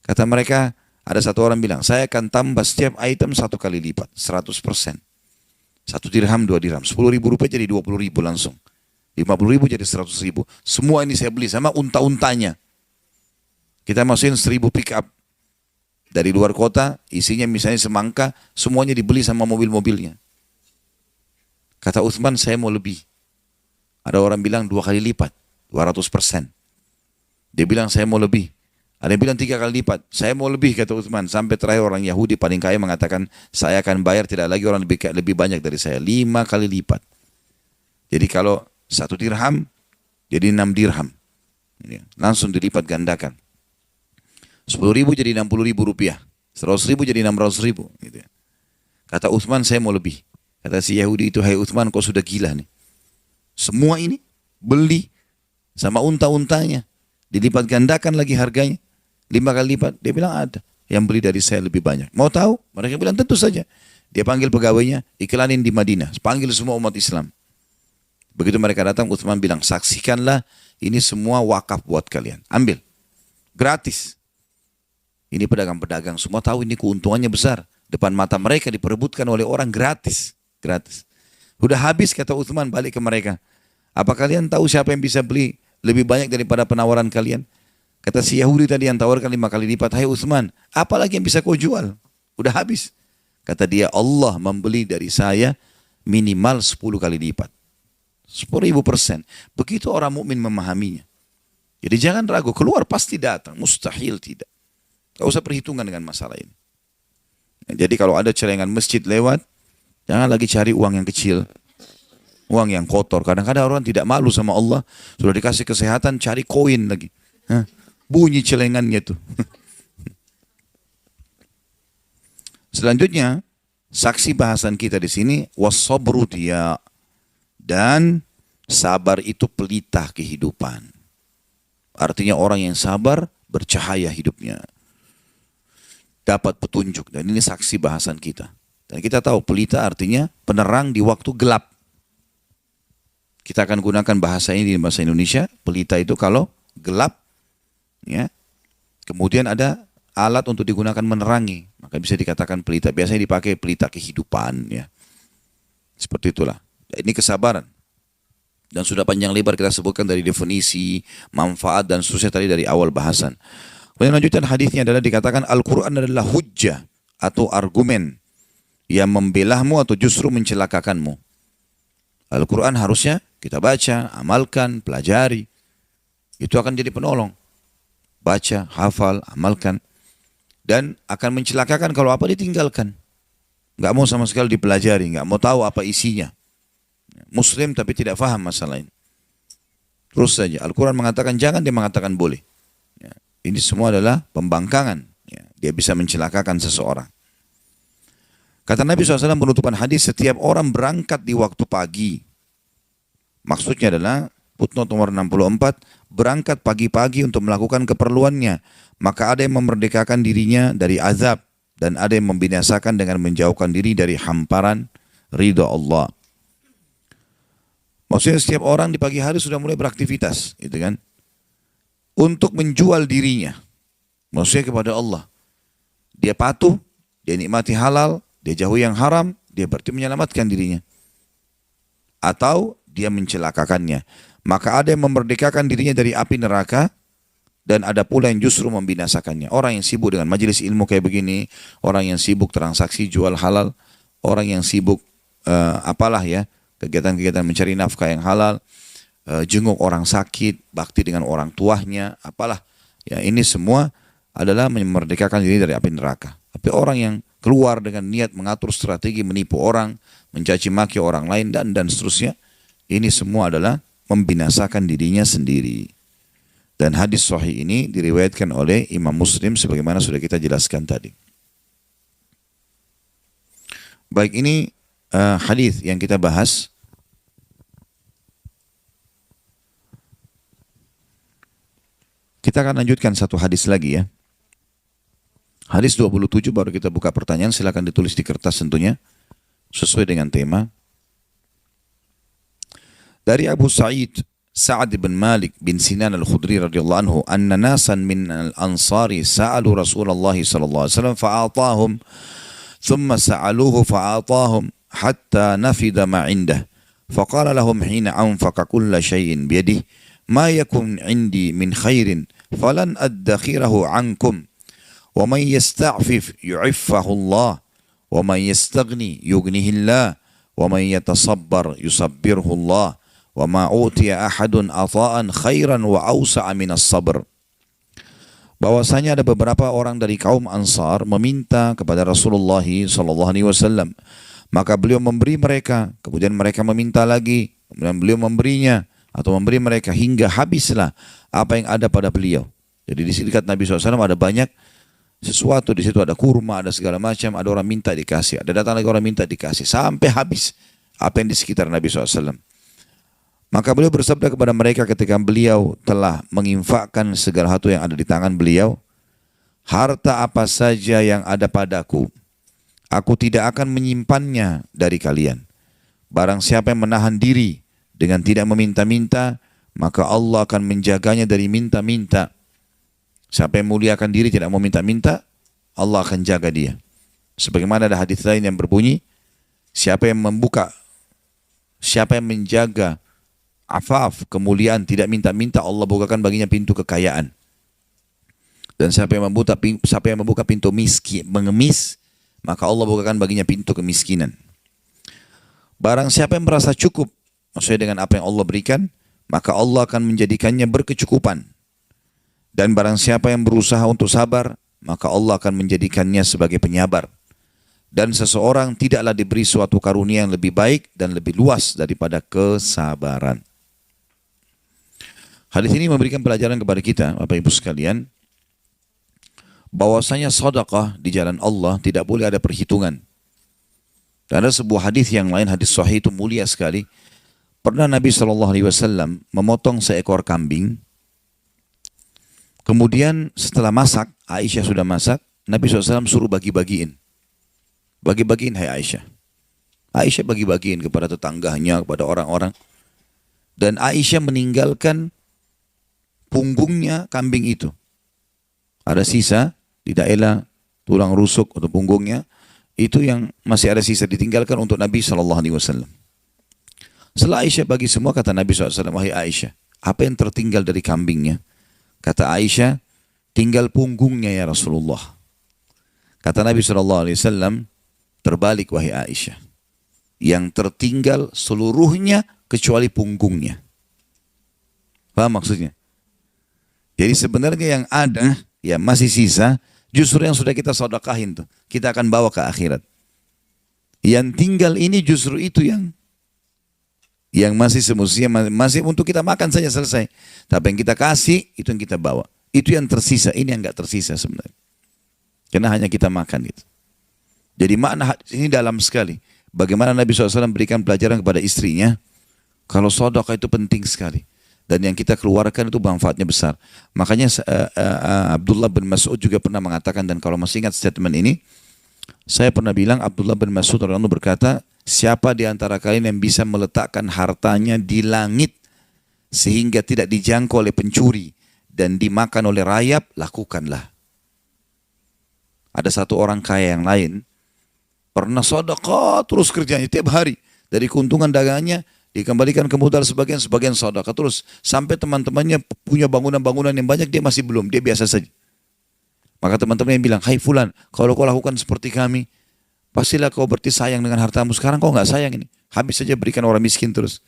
Kata mereka, ada 1 orang bilang, saya akan tambah setiap item 1 kali lipat. 100%. 1 dirham, 2 dirham. 10.000 rupiah jadi 20.000 langsung. 50.000 jadi 100.000. Semua ini saya beli sama unta-untanya. Kita masukin 1.000 pick up dari luar kota, isinya misalnya semangka, semuanya dibeli sama mobil-mobilnya. Kata Utsman, saya mau lebih. Ada orang bilang 2 kali lipat, 200%. Dia bilang saya mau lebih. Ada yang bilang 3 kali lipat. Saya mau lebih, kata Utsman. Sampai terakhir orang Yahudi paling kaya mengatakan, saya akan bayar tidak lagi orang lebih banyak dari saya. 5 kali lipat. Jadi kalau 1 dirham jadi 6 dirham. Langsung dilipat gandakan. 10.000 jadi 60.000 rupiah. 100.000 jadi 600.000. Gitu. Kata Utsman, saya mau lebih. Kata si Yahudi itu, hai Utsman, kau sudah gila nih. Semua ini beli sama unta-untanya. Dilipat gandakan lagi harganya. 5 kali lipat. Dia bilang ada. Yang beli dari saya lebih banyak. Mau tahu? Mereka bilang tentu saja. Dia panggil pegawainya, iklanin di Madinah. Panggil semua umat Islam. Begitu mereka datang, Utsman bilang, saksikanlah ini semua wakaf buat kalian. Ambil. Gratis. Ini pedagang-pedagang semua tahu ini keuntungannya besar. Depan mata mereka diperebutkan oleh orang gratis. Gratis. Udah habis, kata Utsman, balik ke mereka. Apa kalian tahu siapa yang bisa beli lebih banyak daripada penawaran kalian? Kata si Yahudi tadi yang tawarkan 5 kali lipat. Hai Utsman, apa lagi yang bisa kau jual? Udah habis. Kata dia, Allah membeli dari saya minimal 10 kali lipat. 10.000%. Begitu orang mukmin memahaminya. Jadi jangan ragu, keluar pasti datang, mustahil tidak. Gak usah perhitungan dengan masalah ini. Jadi kalau ada celengan masjid lewat, jangan lagi cari uang yang kecil, uang yang kotor. Kadang-kadang orang tidak malu sama Allah, sudah dikasih kesehatan, cari koin lagi. Bunyi celengannya tuh. Selanjutnya, saksi bahasan kita di sini, was-sabru dia. Dan sabar itu pelita kehidupan. Artinya orang yang sabar bercahaya hidupnya. Dapat petunjuk. Dan ini saksi bahasan kita. Dan kita tahu pelita artinya penerang di waktu gelap. Kita akan gunakan bahasa ini di bahasa Indonesia. Pelita itu kalau gelap, ya, kemudian ada alat untuk digunakan menerangi. Maka bisa dikatakan pelita. Biasanya dipakai pelita kehidupan. Ya. Seperti itulah. Ini kesabaran. Dan sudah panjang lebar kita sebutkan dari definisi, manfaat dan seterusnya tadi dari awal bahasan. Kemudian lanjutan hadisnya adalah dikatakan Al-Quran adalah hujjah atau argumen yang membelahmu atau justru mencelakakanmu. Al-Quran harusnya kita baca, amalkan, pelajari. Itu akan jadi penolong. Baca, hafal, amalkan. Dan akan mencelakakan kalau apa ditinggalkan. Nggak mau sama sekali dipelajari, nggak mau tahu apa isinya. Muslim tapi tidak faham masalah ini. Terus saja Al-Quran mengatakan jangan, dia mengatakan boleh. Ya, ini semua adalah pembangkangan. Ya, dia bisa mencelakakan seseorang. Kata Nabi SAW penutupan hadis, setiap orang berangkat di waktu pagi. Maksudnya adalah footnote nomor 64, berangkat pagi-pagi untuk melakukan keperluannya. Maka ada yang memerdekakan dirinya dari azab dan ada yang membinasakan dengan menjauhkan diri dari hamparan ridha Allah. Maksudnya setiap orang di pagi hari sudah mulai beraktivitas, gitu kan? Untuk menjual dirinya. Maksudnya kepada Allah. Dia patuh, dia nikmati halal, dia jauhi yang haram, dia berarti menyelamatkan dirinya. Atau dia mencelakakannya. Maka ada yang memerdekakan dirinya dari api neraka, dan ada pula yang justru membinasakannya. Orang yang sibuk dengan majelis ilmu kayak begini, orang yang sibuk transaksi jual halal, orang yang sibuk apalah ya, kegiatan-kegiatan mencari nafkah yang halal, jenguk orang sakit, bakti dengan orang tuanya, apalah. Ya, ini semua adalah memerdekakan diri dari api neraka. Tapi orang yang keluar dengan niat mengatur strategi, menipu orang, mencaci maki orang lain, dan seterusnya, ini semua adalah membinasakan dirinya sendiri. Dan hadis sahih ini diriwayatkan oleh Imam Muslim sebagaimana sudah kita jelaskan tadi. Baik, ini hadis yang kita bahas. Kita akan lanjutkan satu hadis lagi ya. Hadis 27 baru kita buka pertanyaan, silakan ditulis di kertas tentunya sesuai dengan tema. Dari Abu Sa'ad bin Malik bin Sinan al-Khudri radhiyallahu anhu, anna nasan min al-ansari sa'alu Rasulullah sallallahu alaihi wasallam fa'atahum, thumma sa'aluhu fa'atahum hatta nafida ma 'indah. Faqala lahum hina anfaqa kulla shay'in biyadihi ma yakun 'indi min khairin falan addakhirahu 'ankum. ومن يستعفف يعفه الله ومن يستغني يغنيه الله ومن يتصبر يصبره الله وما أوتي أحد عطاء خيرا وأوسع من الصبر. Bahwasanya ada beberapa orang dari kaum Ansar meminta kepada Rasulullah SAW, maka beliau memberi mereka, kemudian mereka meminta lagi, kemudian beliau memberinya atau memberi mereka hingga habislah apa yang ada pada beliau. Jadi di dekat Nabi SAW ada banyak sesuatu, di situ ada kurma, ada segala macam, ada orang minta dikasih, ada datang lagi orang minta dikasih, sampai habis apa yang di sekitar Nabi SAW. Maka beliau bersabda kepada mereka ketika beliau telah menginfakkan segala sesuatu yang ada di tangan beliau, harta apa saja yang ada padaku, aku tidak akan menyimpannya dari kalian. Barang siapa yang menahan diri dengan tidak meminta-minta, maka Allah akan menjaganya dari minta-minta. Siapa yang muliakan diri tidak mau minta-minta, Allah akan jaga dia. Sebagaimana ada hadis lain yang berbunyi, siapa yang menjaga afaf, kemuliaan, tidak minta-minta, Allah bukakan baginya pintu kekayaan. Dan siapa yang membuka pintu mengemis, maka Allah bukakan baginya pintu kemiskinan. Barang siapa yang merasa cukup sesuai dengan apa yang Allah berikan, maka Allah akan menjadikannya berkecukupan. Dan barang siapa yang berusaha untuk sabar, maka Allah akan menjadikannya sebagai penyabar. Dan seseorang tidaklah diberi suatu karunia yang lebih baik dan lebih luas daripada kesabaran. Hadis ini memberikan pelajaran kepada kita, Bapak Ibu sekalian, bahwasanya sedekah di jalan Allah tidak boleh ada perhitungan. Dan ada sebuah hadis yang lain, hadis sahih itu mulia sekali. Pernah Nabi SAW memotong seekor kambing. Kemudian setelah masak, Aisyah sudah masak, Nabi SAW suruh bagi-bagiin. Bagi-bagiin, hai Aisyah. Aisyah bagi-bagiin kepada tetangganya, kepada orang-orang. Dan Aisyah meninggalkan punggungnya kambing itu. Ada sisa di daerah tulang rusuk atau punggungnya, itu yang masih ada sisa ditinggalkan untuk Nabi SAW. Setelah Aisyah bagi semua, kata Nabi SAW, wahai Aisyah, apa yang tertinggal dari kambingnya? Kata Aisyah, tinggal punggungnya ya Rasulullah. Kata Nabi SAW, terbalik wahai Aisyah. Yang tertinggal seluruhnya kecuali punggungnya. Paham maksudnya? Jadi sebenarnya yang ada, yang masih sisa, justru yang sudah kita sedekahin tuh. Kita akan bawa ke akhirat. Yang tinggal ini justru itu yang masih semestinya masih untuk kita makan saja selesai. Tapi yang kita kasih itu yang kita bawa. Itu yang tersisa, ini yang enggak tersisa sebenarnya. Karena hanya kita makan itu. Jadi makna ini dalam sekali. Bagaimana Nabi SAW berikan pelajaran kepada istrinya, kalau sedekah itu penting sekali. Dan yang kita keluarkan itu manfaatnya besar. Makanya Abdullah bin Mas'ud juga pernah mengatakan, dan kalau masih ingat statement ini, saya pernah bilang Abdullah bin Mas'ud berkata, siapa di antara kalian yang bisa meletakkan hartanya di langit sehingga tidak dijangkau oleh pencuri dan dimakan oleh rayap, lakukanlah. Ada satu orang kaya yang lain pernah sedekah terus kerjanya tiap hari, dari keuntungan dagangannya dikembalikan ke modal sebagian sedekah terus, sampai teman-temannya punya bangunan-bangunan yang banyak, dia masih belum, dia biasa saja. Maka teman-teman yang bilang, hai fulan, kalau kau lakukan seperti kami, pastilah kau berarti sayang dengan hartamu. Sekarang kau nggak sayang ini, habis saja berikan orang miskin terus.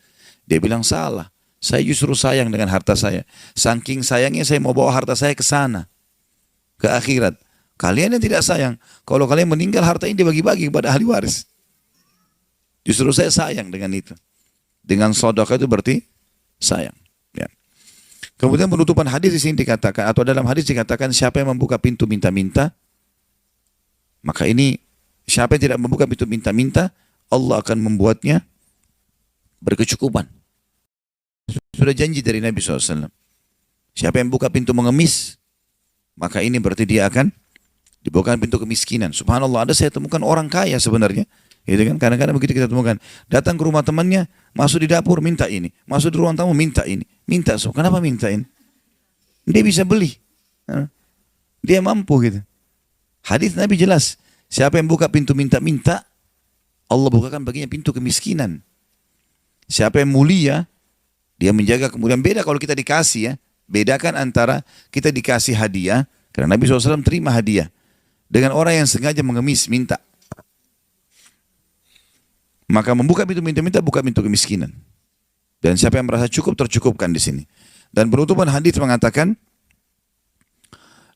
Dia bilang, salah, saya justru sayang dengan harta saya. Saking sayangnya saya mau bawa harta saya ke sana. ke akhirat. Kalian yang tidak sayang, kalau kalian meninggal harta ini dibagi-bagi kepada ahli waris. Justru saya sayang dengan itu. Dengan sedekah itu berarti sayang. Ya. Kemudian penutupan hadis di sini dikatakan, atau dalam hadis dikatakan, siapa yang membuka pintu minta-minta, maka ini siapa yang tidak membuka pintu minta-minta, Allah akan membuatnya berkecukupan. Sudah janji dari Nabi SAW. Siapa yang buka pintu mengemis, maka ini berarti dia akan dibukakan pintu kemiskinan. Subhanallah, ada saya temukan orang kaya sebenarnya. Gitu kan? Kadang-kadang begitu kita temukan. Datang ke rumah temannya, masuk di dapur, minta ini. Masuk di ruang tamu, minta ini. Minta, so. Kenapa minta ini? Dia bisa beli. Dia mampu gitu. Hadis Nabi jelas. Siapa yang buka pintu minta-minta, Allah bukakan baginya pintu kemiskinan. Siapa yang mulia, dia menjaga kemudian. Beda kalau kita dikasih ya. Bedakan antara kita dikasih hadiah, karena Nabi SAW terima hadiah, dengan orang yang sengaja mengemis, minta. Maka membuka pintu minta-minta, buka pintu kemiskinan. Dan siapa yang merasa cukup, tercukupkan di sini. Dan penutupan hadis mengatakan,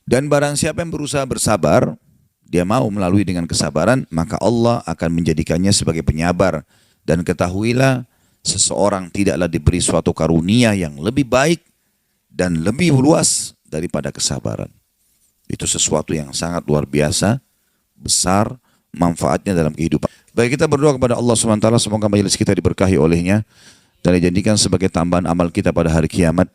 dan barang siapa yang berusaha bersabar, dia mau melalui dengan kesabaran, maka Allah akan menjadikannya sebagai penyabar. Dan ketahuilah, seseorang tidaklah diberi suatu karunia yang lebih baik dan lebih luas daripada kesabaran. Itu sesuatu yang sangat luar biasa, besar, manfaatnya dalam kehidupan. Baik, kita berdoa kepada Allah SWT, semoga majelis kita diberkahi olehnya dan dijadikan sebagai tambahan amal kita pada hari kiamat.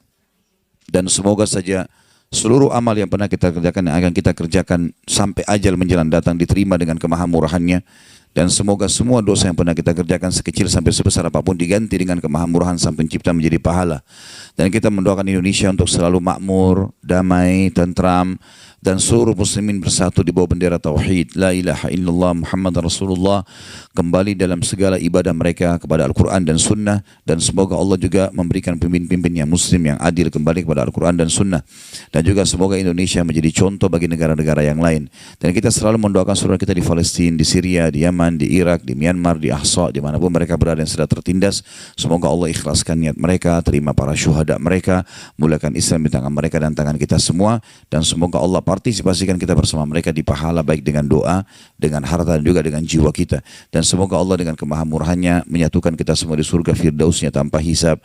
Dan semoga saja seluruh amal yang pernah kita kerjakan, yang akan kita kerjakan sampai ajal menjelang datang, diterima dengan kemahamurahannya. Dan semoga semua dosa yang pernah kita kerjakan sekecil sampai sebesar apapun diganti dengan kemahamurahan Sang Pencipta menjadi pahala. Dan kita mendoakan Indonesia untuk selalu makmur, damai, tentram, dan seluruh muslimin bersatu di bawah bendera tauhid, la ilaha illallah Muhammad Rasulullah, kembali dalam segala ibadah mereka kepada Al-Quran dan Sunnah. Dan semoga Allah juga memberikan pemimpin-pemimpin yang muslim, yang adil, kembali kepada Al-Quran dan Sunnah. Dan juga semoga Indonesia menjadi contoh bagi negara-negara yang lain. Dan kita selalu mendoakan saudara kita di Palestina, di Syria, di Yaman, di Irak, di Myanmar, di Ahsa, dimanapun mereka berada yang sedang tertindas. Semoga Allah ikhlaskan niat mereka, terima para syuhada mereka, mulakan Islam di tangan mereka dan tangan kita semua. Dan semoga Allah partisipasikan kita bersama mereka di pahala, baik dengan doa, dengan harta, dan juga dengan jiwa kita. Dan semoga Allah dengan kemahamurahannya menyatukan kita semua di surga firdausnya tanpa hisab,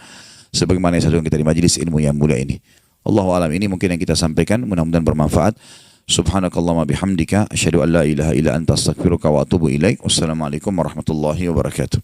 sebagaimana yang satukan kita di majelis ilmu yang mulia ini. Allahu a'lam. Ini mungkin yang kita sampaikan, mudah-mudahan bermanfaat. Subhanakallahumma bihamdika asyhadu an la ilaha illa anta astaghfiruka wa atubu ilaik. Wassalamualaikum warahmatullahi wabarakatuh.